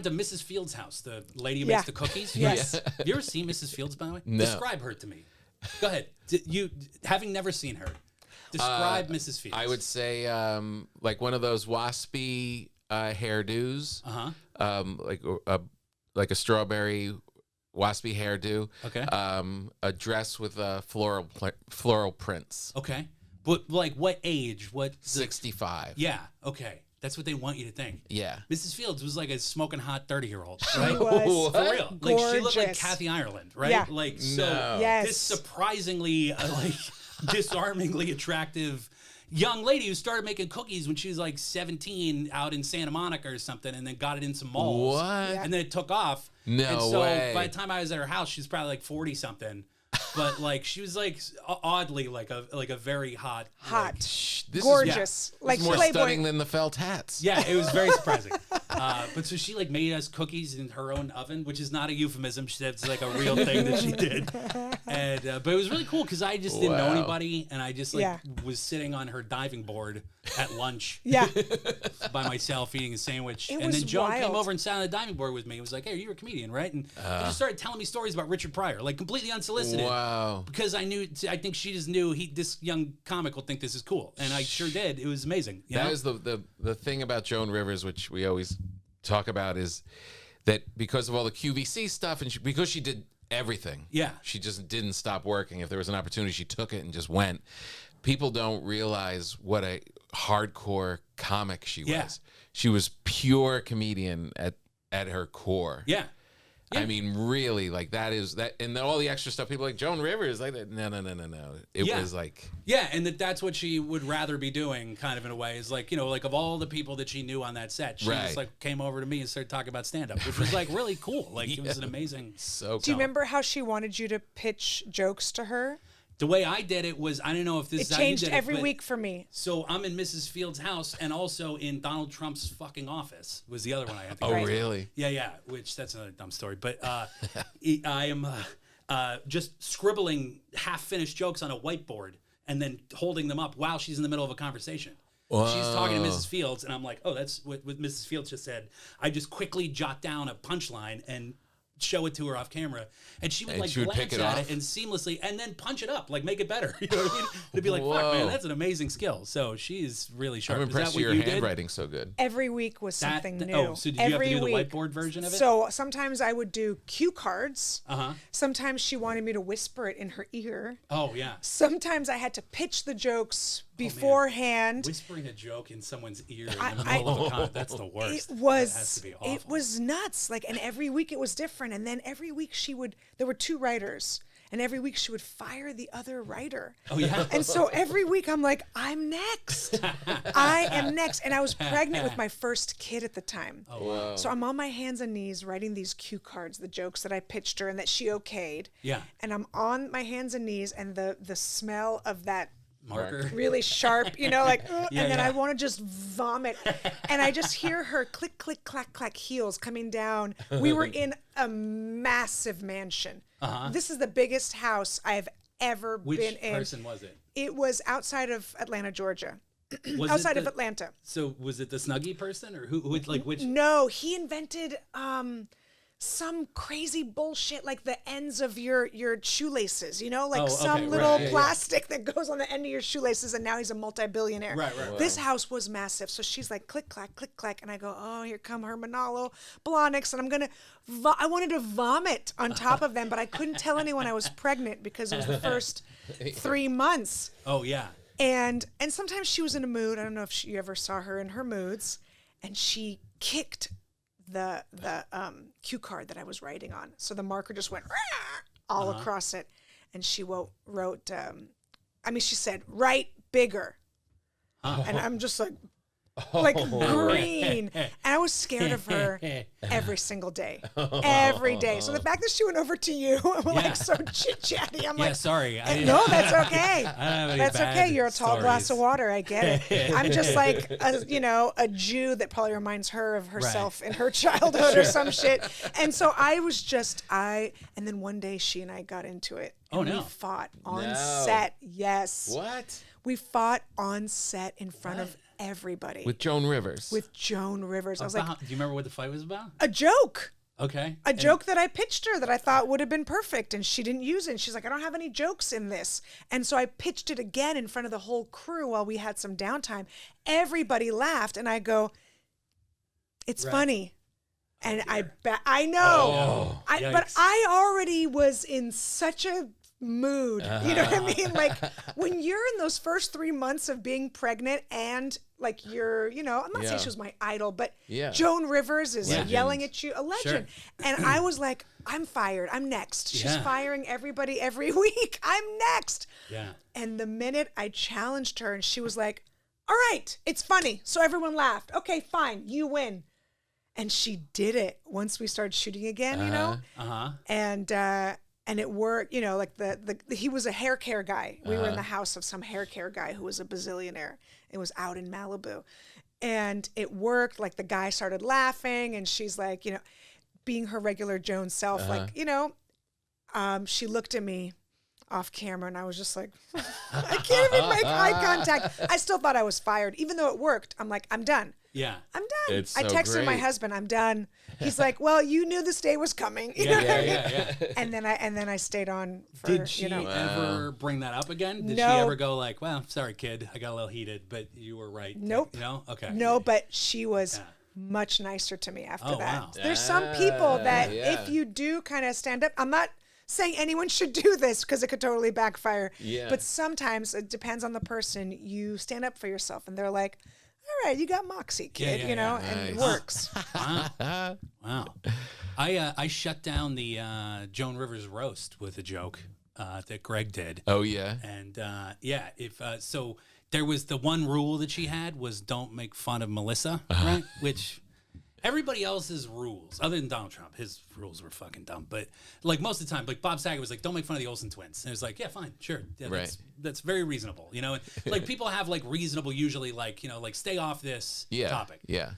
Speaker 4: to Mrs. Fields' house, the lady who makes the cookies.
Speaker 3: Yes.
Speaker 4: Have you ever seen Mrs. Fields, by the way?
Speaker 2: No.
Speaker 4: Describe her to me. Go ahead. Having never seen her, describe Mrs. Fields.
Speaker 2: I would say like one of those waspy hairdos. Like a strawberry waspy hairdo.
Speaker 4: Okay.
Speaker 2: A dress with floral prints.
Speaker 4: Okay. But like what age?
Speaker 2: 65.
Speaker 4: Yeah. Okay. That's what they want you to think.
Speaker 2: Yeah.
Speaker 4: Mrs. Fields was like a smoking hot 30-year-old, right?
Speaker 3: was
Speaker 4: For real. Like she looked like
Speaker 3: gorgeous.
Speaker 4: Kathy Ireland, right?
Speaker 3: Yeah.
Speaker 4: Like so
Speaker 2: No.
Speaker 3: Yes.
Speaker 4: this surprisingly disarmingly attractive young lady who started making cookies when she was like 17 out in Santa Monica or something and then got it in some malls.
Speaker 2: What?
Speaker 4: And then it took off.
Speaker 2: No
Speaker 4: and so
Speaker 2: way.
Speaker 4: by the time I was at her house, she was probably like 40 something. But like she was like oddly like a very hot.
Speaker 2: This
Speaker 3: gorgeous, like
Speaker 2: is more
Speaker 3: Playboy.
Speaker 2: stunning than the felt hats.
Speaker 4: Yeah, it was very surprising. But so she like made us cookies in her own oven, which is not a euphemism. She said it's like a real thing that she did. And but it was really cool because I just didn't know
Speaker 2: Wow.
Speaker 4: anybody, and I just like was sitting on her diving board at lunch
Speaker 3: Yeah.
Speaker 4: by myself eating a sandwich.
Speaker 3: It
Speaker 4: And
Speaker 3: was
Speaker 4: then Joan came
Speaker 3: wild.
Speaker 4: over and sat on the diving board with me. It was like, "Hey, you're a comedian, right?" And she just started telling me stories about Richard Pryor, like completely unsolicited.
Speaker 2: Wow.
Speaker 4: Because I think she just knew this young comic will think this is cool, and I sure did. It was amazing. You
Speaker 2: That
Speaker 4: know?
Speaker 2: is the thing about Joan Rivers, which we always talk about, is that because of all the QVC stuff and because she did everything.
Speaker 4: Yeah.
Speaker 2: She just didn't stop working. If there was an opportunity, she took it and just went. People don't realize what a hardcore comic she
Speaker 4: Yeah.
Speaker 2: was. She was pure comedian at her core.
Speaker 4: Yeah.
Speaker 2: I mean, really, like that, and then all the extra stuff. People like Joan Rivers, like that. No. It
Speaker 4: Yeah.
Speaker 2: was like,
Speaker 4: Yeah, and that's what she would rather be doing, kind of in a way. Is like, like of all the people that she knew on that set, she
Speaker 2: Right.
Speaker 4: just like came over to me and started talking about stand up, which was like really cool. Like it was an amazing.
Speaker 2: so.
Speaker 3: Do you
Speaker 2: cool.
Speaker 3: remember how she wanted you to pitch jokes to her?
Speaker 4: The way I did it was, I don't know if this
Speaker 3: It
Speaker 4: is how you
Speaker 3: changed
Speaker 4: did
Speaker 3: every
Speaker 4: but-
Speaker 3: week for me.
Speaker 4: So I'm in Mrs. Fields' house and also in Donald Trump's fucking office was the other one I had to
Speaker 2: Oh,
Speaker 4: go to.
Speaker 2: really?
Speaker 4: Yeah, which that's another dumb story. But I am just scribbling half-finished jokes on a whiteboard and then holding them up while she's in the middle of a conversation. She's talking to Mrs. Fields, and I'm like, oh, that's what Mrs. Fields just said. I just quickly jot down a punchline and show it to her off camera, and she would
Speaker 2: And
Speaker 4: like
Speaker 2: she would
Speaker 4: glance
Speaker 2: pick it
Speaker 4: at
Speaker 2: off?
Speaker 4: it and seamlessly, and then punch it up, like make it better. You know what I mean? It'd be like, fuck, man,
Speaker 2: Whoa.
Speaker 4: that's an amazing skill. So she's really sharp.
Speaker 2: I'm
Speaker 4: Is that
Speaker 2: impressed
Speaker 4: what
Speaker 2: your
Speaker 4: you did?
Speaker 2: handwriting's so good.
Speaker 3: Every week was
Speaker 4: That-
Speaker 3: something new.
Speaker 4: oh, so did you have to
Speaker 3: Every
Speaker 4: do the
Speaker 3: week.
Speaker 4: whiteboard version of it?
Speaker 3: So sometimes I would do cue cards.
Speaker 4: Uh-huh.
Speaker 3: Sometimes she wanted me to whisper it in her ear.
Speaker 4: Oh yeah.
Speaker 3: Sometimes I had to pitch the jokes beforehand.
Speaker 4: Whispering a joke in someone's ear in the middle of a con—that's the worst.
Speaker 3: It was
Speaker 4: That has to be awful.
Speaker 3: it was nuts. Like, and every week it was different. And then every week there were two writers, and every week she would fire the other writer.
Speaker 4: Oh yeah.
Speaker 3: And so every week I'm like, I'm next. I am next. And I was pregnant with my first kid at the time.
Speaker 4: Oh wow.
Speaker 3: So I'm on my hands and knees writing these cue cards, the jokes that I pitched her and that she okayed.
Speaker 4: Yeah.
Speaker 3: And I'm on my hands and knees, and the smell of that
Speaker 4: Marker.
Speaker 3: really sharp, like, and then
Speaker 4: yeah.
Speaker 3: I want to just vomit. And I just hear her click, click, clack, clack heels coming down. We were in a massive mansion. This is the biggest house I've ever
Speaker 4: Which
Speaker 3: been in.
Speaker 4: person was it?
Speaker 3: It was outside of Atlanta, Georgia.
Speaker 4: Was
Speaker 3: Outside
Speaker 4: it
Speaker 3: of
Speaker 4: the-
Speaker 3: Atlanta.
Speaker 4: So was it the Snuggie person or who like which?
Speaker 3: No, he invented some crazy bullshit like the ends of your shoelaces, like
Speaker 4: Oh, okay,
Speaker 3: some
Speaker 4: right,
Speaker 3: little
Speaker 4: yeah, yeah.
Speaker 3: plastic that goes on the end of your shoelaces, and now he's a multi-billionaire.
Speaker 4: Right.
Speaker 3: This house was massive, so she's like click clack, and I go, oh, here come her Manalo Blahniks, and I wanted to vomit on top of them, but I couldn't tell anyone I was pregnant because it was the first 3 months.
Speaker 4: Oh yeah.
Speaker 3: And sometimes she was in a mood. I don't know if you ever saw her in her moods, and she kicked the cue card that I was writing on. So the marker just went all across it, and she wrote. She said, "Write bigger." And I'm just like green. And I was scared of her every single day. Every day. So the fact that she went over to you, and we're like so chit-chatty. I'm like,
Speaker 4: sorry.
Speaker 3: no, that's okay. That's
Speaker 4: bad
Speaker 3: okay. You're a tall glass
Speaker 4: stories.
Speaker 3: of water. I get it. I'm just like, a Jew that probably reminds her of herself in her childhood or some shit. And so I was and then one day she and I got into it.
Speaker 4: Oh,
Speaker 3: and
Speaker 4: no.
Speaker 3: We fought on set. Yes.
Speaker 2: What?
Speaker 3: We fought on set in front of everybody.
Speaker 2: With Joan Rivers.
Speaker 3: With Joan Rivers. I was like,
Speaker 4: Do you remember what the fight was about?
Speaker 3: a joke.
Speaker 4: Okay.
Speaker 3: A joke that I pitched her that I thought would have been perfect, and she didn't use it. And she's like, I don't have any jokes in this. And so I pitched it again in front of the whole crew while we had some downtime. Everybody laughed, and I go, it's funny. And I know. But I already was in such a mood. You know what I mean? Like when you're in those first 3 months of being pregnant and like you're, I'm not saying she was my idol, but Joan Rivers is yelling at you, a legend. Sure. And I was like, I'm fired. I'm next. She's firing everybody every week. I'm next.
Speaker 4: Yeah.
Speaker 3: And the minute I challenged her and she was like, all right, it's funny. So everyone laughed. Okay, fine. You win. And she did it once we started shooting again, and it worked, like he was a hair care guy. We were in the house of some hair care guy who was a bazillionaire. It was out in Malibu. And it worked. Like the guy started laughing and she's like, being her regular Joan self, she looked at me off camera and I was just like, I can't even make eye contact. I still thought I was fired. Even though it worked, I'm like, I'm done.
Speaker 4: Yeah.
Speaker 3: I'm done.
Speaker 2: It's
Speaker 3: I
Speaker 2: so
Speaker 3: texted my
Speaker 2: great.
Speaker 3: husband, I'm done. He's like, well, you knew this day was coming. You know what I mean? And then I stayed on for,
Speaker 4: Did she ever bring that up again? Did she
Speaker 3: No.
Speaker 4: ever go like, well, sorry, kid, I got a little heated, but you were right.
Speaker 3: Nope.
Speaker 4: Okay.
Speaker 3: No, but she was much nicer to me after that.
Speaker 4: Wow.
Speaker 3: There's some people that if you do kind of stand up, I'm not saying anyone should do this because it could totally backfire.
Speaker 2: Yeah.
Speaker 3: But sometimes it depends on the person. You stand up for yourself and they're like, all right, you got moxie, kid, and it works.
Speaker 4: Wow. I shut down the Joan Rivers roast with a joke that Greg did.
Speaker 2: Oh, yeah.
Speaker 4: And so there was the one rule that she had was don't make fun of Melissa, right? Which everybody else's rules, other than Donald Trump, his rules were fucking dumb. But like most of the time, like Bob Saget was like, don't make fun of the Olsen twins. And it was like, yeah, fine, sure. Yeah, that's very reasonable, And like people have like reasonable, usually like, like stay off this topic.
Speaker 2: Yeah.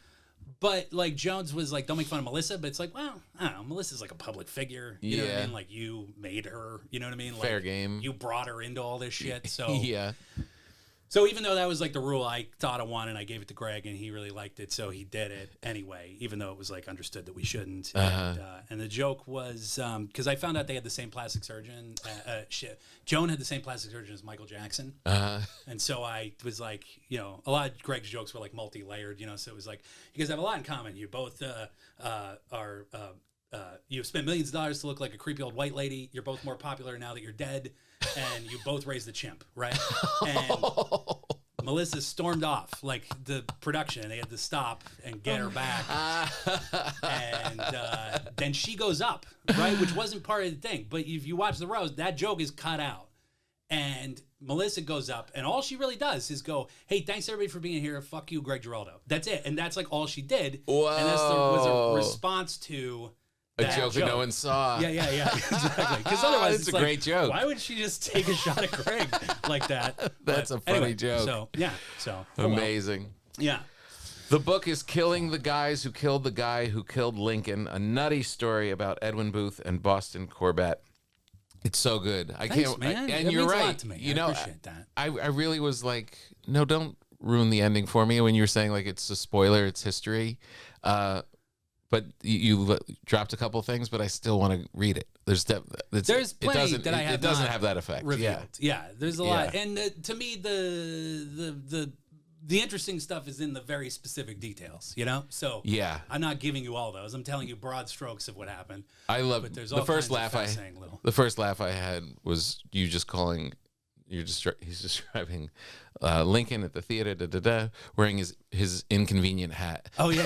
Speaker 4: But like Jones was like, don't make fun of Melissa. But it's like, well, I don't know. Melissa's like a public figure. You know what I mean? Like you made her, you know what I mean? Like,
Speaker 2: Fair game.
Speaker 4: You brought her into all this shit. So
Speaker 2: Yeah.
Speaker 4: So even though that was like the rule, I thought I won and I gave it to Greg and he really liked it. So he did it anyway, even though it was like understood that we shouldn't. And the joke was, because I found out they had the same plastic surgeon. Joan had the same plastic surgeon as Michael Jackson. And so I was like, a lot of Greg's jokes were like multi-layered, so it was like, you guys have a lot in common. You both you spent millions of dollars to look like a creepy old white lady. You're both more popular now that you're dead. And you both raised the chimp, right? And Melissa stormed off, like the production. They had to stop and get her back. And then she goes up, right? Which wasn't part of the thing. But if you watch the roast, that joke is cut out. And Melissa goes up, and all she really does is go, hey, thanks everybody for being here. Fuck you, Greg Giraldo. That's it. And that's like all she did.
Speaker 2: Whoa.
Speaker 4: And that's was a response to
Speaker 2: a joke that no one saw.
Speaker 4: Yeah, exactly. Because otherwise,
Speaker 2: it's a great joke.
Speaker 4: Why would she just take a shot at Greg like that?
Speaker 2: That's a funny joke.
Speaker 4: So
Speaker 2: Amazing.
Speaker 4: Yeah.
Speaker 2: The book is Killing the Guys Who Killed the Guy Who Killed Lincoln, a nutty story about Edwin Booth and Boston Corbett. It's so good.
Speaker 4: Thanks, man.
Speaker 2: And
Speaker 4: that
Speaker 2: you're
Speaker 4: means
Speaker 2: right.
Speaker 4: A lot to me. I appreciate that.
Speaker 2: I really was like, no, don't ruin the ending for me when you were saying like it's a spoiler, it's history. But you dropped a couple things, but I still want to read it. There's
Speaker 4: plenty that I have.
Speaker 2: It doesn't have that effect.
Speaker 4: Revealed. Yeah, there's a lot. And to me, the interesting stuff is in the very specific details. So I'm not giving you all those. I'm telling you broad strokes of what happened.
Speaker 2: I love.
Speaker 4: But there's
Speaker 2: the
Speaker 4: all
Speaker 2: first
Speaker 4: kinds
Speaker 2: laugh
Speaker 4: of
Speaker 2: the first laugh I had was you just calling. He's describing Lincoln at the theater, wearing his inconvenient hat.
Speaker 4: Oh yeah.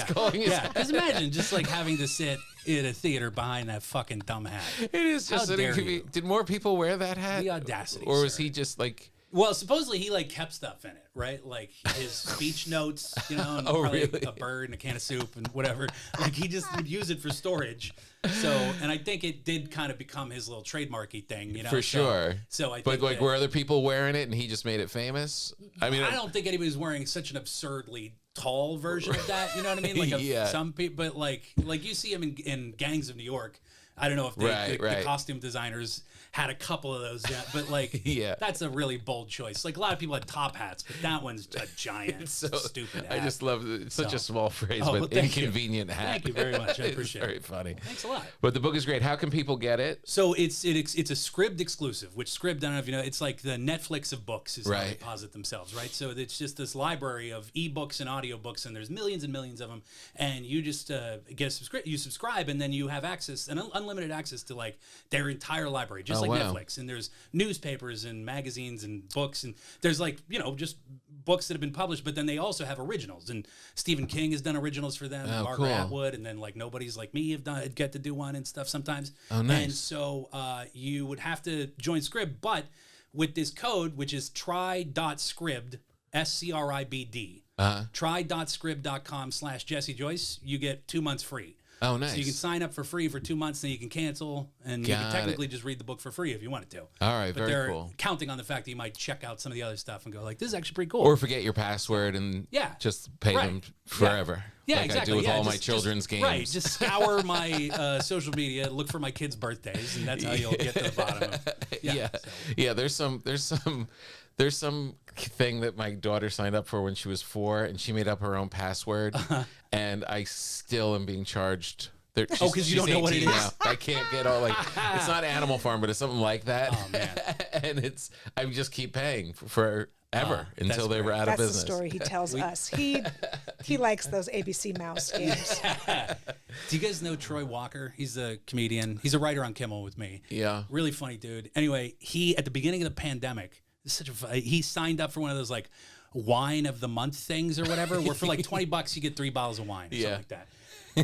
Speaker 2: Calling his
Speaker 4: Just imagine just like having to sit in a theater behind that fucking dumb hat.
Speaker 2: It is just
Speaker 4: How dare you.
Speaker 2: Did more people wear that hat?
Speaker 4: The audacity.
Speaker 2: Or was
Speaker 4: sir.
Speaker 2: he just like?
Speaker 4: Well, supposedly he like kept stuff in it, right? Like his speech notes, you know, and
Speaker 2: Oh,
Speaker 4: probably
Speaker 2: really?
Speaker 4: a bird and a can of soup and whatever. Like he just would use it for storage. So, and I think it did kind of become his little trademarky thing, you know.
Speaker 2: For sure.
Speaker 4: So I
Speaker 2: But
Speaker 4: think
Speaker 2: like,
Speaker 4: that-
Speaker 2: were other people wearing it and he just made it famous? I mean,
Speaker 4: I don't think anybody's wearing such an absurdly tall version of that. You know what I mean? Like
Speaker 2: Yeah.
Speaker 4: some people, but like you see him in Gangs of New York. I don't know if the costume designers had a couple of those yet, but like,
Speaker 2: Yeah.
Speaker 4: that's a really bold choice. Like a lot of people had top hats, but that one's a giant,
Speaker 2: so
Speaker 4: stupid hat.
Speaker 2: I just love it. It's such a small phrase,
Speaker 4: Oh,
Speaker 2: but
Speaker 4: well, thank you.
Speaker 2: inconvenient hat.
Speaker 4: Thank you very much. I appreciate
Speaker 2: It's very
Speaker 4: it.
Speaker 2: funny.
Speaker 4: Thanks a lot.
Speaker 2: But the book is great. How can people get it?
Speaker 4: So it's a Scribd exclusive, which Scribd, I don't know if you know, it's like the Netflix of books is how they
Speaker 2: Right.
Speaker 4: posit themselves, right? So it's just this library of ebooks and audiobooks, and there's millions and millions of them, and you just get you subscribe, and then you have access, unlimited access to like their entire library, just like
Speaker 2: wow.
Speaker 4: Netflix. And there's newspapers and magazines and books, and there's like, you know, just books that have been published, but then they also have originals, and Stephen King has done originals for them, and Margaret
Speaker 2: cool.
Speaker 4: Atwood, and then like Nobody's Like Me get to do one and stuff sometimes.
Speaker 2: Oh, nice.
Speaker 4: And so you would have to join Scribd, but with this code, which is try.scribd, SCRIBD, try.scribd.com/Jesse Joyce, you get 2 months free.
Speaker 2: Oh, nice.
Speaker 4: So you can sign up for free for 2 months, then you can cancel, and you
Speaker 2: Got
Speaker 4: can
Speaker 2: it.
Speaker 4: technically just read the book for free if you wanted to.
Speaker 2: All right,
Speaker 4: But
Speaker 2: very
Speaker 4: they're
Speaker 2: cool.
Speaker 4: counting on the fact that you might check out some of the other stuff and go like, this is actually pretty cool.
Speaker 2: Or forget your password and
Speaker 4: Yeah.
Speaker 2: just pay
Speaker 4: Right.
Speaker 2: them forever.
Speaker 4: Yeah,
Speaker 2: like
Speaker 4: exactly.
Speaker 2: I do with
Speaker 4: yeah,
Speaker 2: all my
Speaker 4: just-
Speaker 2: children's games.
Speaker 4: Right, just scour my social media, look for my kids' birthdays, and that's how you'll get to the bottom of it.
Speaker 2: Yeah.
Speaker 4: so.
Speaker 2: Yeah, there's some thing that my daughter signed up for when she was 4, and she made up her own password, and I still am being charged.
Speaker 4: Oh, 'cause you don't
Speaker 2: she's
Speaker 4: know what it
Speaker 2: 18
Speaker 4: is?
Speaker 2: now. I can't get all like it's not Animal Farm, but it's something like that.
Speaker 4: Oh, man.
Speaker 2: And I just keep paying forever until they were out
Speaker 3: That's
Speaker 2: of
Speaker 3: the
Speaker 2: business.
Speaker 3: story he tells us. He likes those ABC Mouse games.
Speaker 4: Do you guys know Troy Walker? He's a comedian. He's a writer on Kimmel with me.
Speaker 2: Yeah.
Speaker 4: Really funny dude. Anyway, he at the beginning of the pandemic, he signed up for one of those like wine of the month things or whatever, where for like $20 you get 3 bottles of wine or something like that.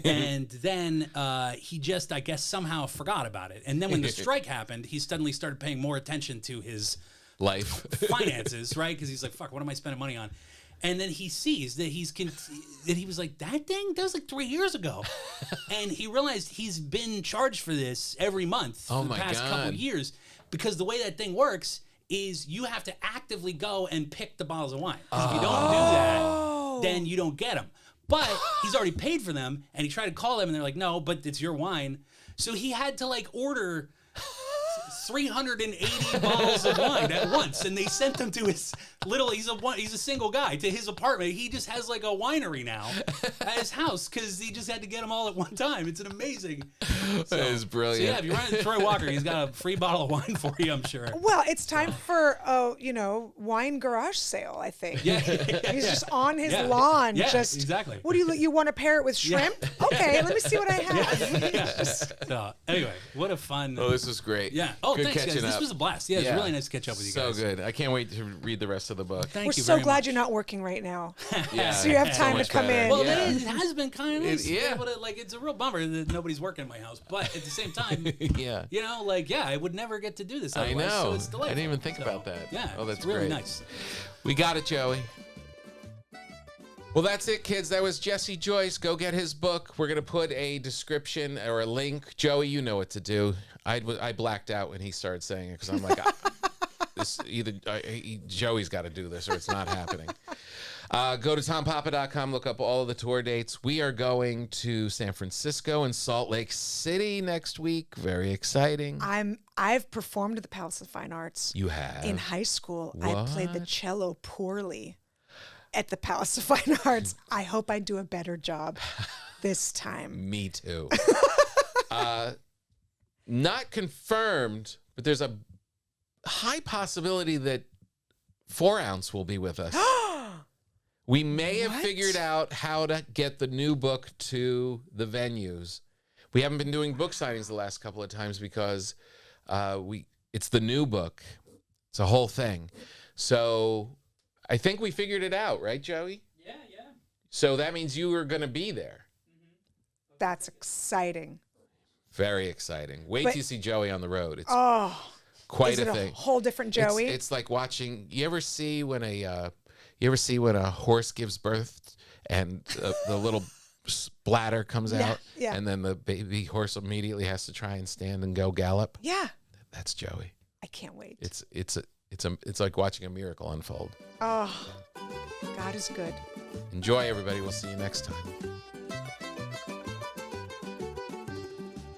Speaker 4: And then he just, I guess, somehow forgot about it. And then when the strike happened, he suddenly started paying more attention to his
Speaker 2: Life.
Speaker 4: finances, right? Because he's like, fuck, what am I spending money on? And then he sees that that he was like, that was like 3 years ago. And he realized he's been charged for this every month for the
Speaker 2: my
Speaker 4: past couple
Speaker 2: God.
Speaker 4: of years, because the way that thing works is you have to actively go and pick the bottles of wine. 'Cause if you don't do that, then you don't get them. But he's already paid for them, and he tried to call them, and they're like, no, but it's your wine. So he had to like order 380 bottles of wine at once, and they sent them to his he's a single guy, to his apartment. He just has like a winery now at his house because he just had to get them all at one time. It's an amazing.
Speaker 2: That is brilliant.
Speaker 4: So yeah, if you run into Troy Walker, he's got a free bottle of wine for you, I'm sure.
Speaker 3: Well, it's time for a wine garage sale, I think.
Speaker 4: Yeah.
Speaker 3: He's just on his
Speaker 4: Yeah.
Speaker 3: lawn.
Speaker 4: Yeah,
Speaker 3: just
Speaker 4: exactly.
Speaker 3: What do you want to pair it with shrimp? Okay, let me see what I have.
Speaker 4: Yeah. So anyway, what a fun.
Speaker 2: Oh, this was great.
Speaker 4: Yeah. Oh,
Speaker 2: Good
Speaker 4: thanks, guys.
Speaker 2: catching
Speaker 4: This
Speaker 2: up.
Speaker 4: was a blast. Yeah, it was really nice to catch up with you
Speaker 2: So
Speaker 4: guys.
Speaker 2: good. I can't wait to read the rest of the book.
Speaker 4: Thank
Speaker 3: We're
Speaker 4: you
Speaker 3: so
Speaker 4: very
Speaker 3: glad
Speaker 4: much.
Speaker 3: you're not working right now.
Speaker 2: Yeah,
Speaker 3: So you have time to
Speaker 2: much
Speaker 3: come
Speaker 2: better.
Speaker 3: in.
Speaker 4: Well,
Speaker 2: Yeah.
Speaker 4: it has been kind of nice.
Speaker 2: Yeah.
Speaker 4: To be able to, like, it's a real bummer that nobody's working in my house. But at the same time,
Speaker 2: Yeah.
Speaker 4: you know, like, yeah, I would never get to do this
Speaker 2: I
Speaker 4: otherwise.
Speaker 2: know.
Speaker 4: So it's delightful.
Speaker 2: I didn't even think
Speaker 4: So,
Speaker 2: about that.
Speaker 4: Yeah.
Speaker 2: Oh, that's
Speaker 4: it's really
Speaker 2: great.
Speaker 4: nice.
Speaker 2: We got it, Joey. Well, that's it, kids. That was Jesse Joyce. Go get his book. We're going to put a description or a link. Joey, you know what to do. I blacked out when he started saying it because I'm like, Joey's got to do this or it's not happening. Go to tompapa.com, look up all of the tour dates. We are going to San Francisco and Salt Lake City next week. Very exciting.
Speaker 3: I've performed at the Palace of Fine Arts.
Speaker 2: You have.
Speaker 3: In high school. I played the
Speaker 2: What?
Speaker 3: cello poorly at the Palace of Fine Arts. I hope I do a better job this time.
Speaker 2: Me too. Not confirmed, but there's a high possibility that 4 Ounce will be with us. We may have
Speaker 3: What?
Speaker 2: figured out how to get the new book to the venues. We haven't been doing book signings the last couple of times because it's the new book. It's a whole thing. So I think we figured it out, right, Joey?
Speaker 4: Yeah.
Speaker 2: So that means you are going to be there.
Speaker 3: That's exciting.
Speaker 2: Very exciting. Wait
Speaker 3: But-
Speaker 2: till you see Joey on the road. It's
Speaker 3: Oh,
Speaker 2: quite
Speaker 3: Is it
Speaker 2: a
Speaker 3: a
Speaker 2: thing.
Speaker 3: whole different Joey?
Speaker 2: It's like watching. You ever see when a horse gives birth and the little splatter comes out,
Speaker 3: yeah.
Speaker 2: and then the baby horse immediately has to try and stand and go gallop?
Speaker 3: Yeah.
Speaker 2: That's Joey.
Speaker 3: I can't wait.
Speaker 2: It's like watching a miracle unfold.
Speaker 3: Oh, God is good.
Speaker 2: Enjoy, everybody. We'll see you next time.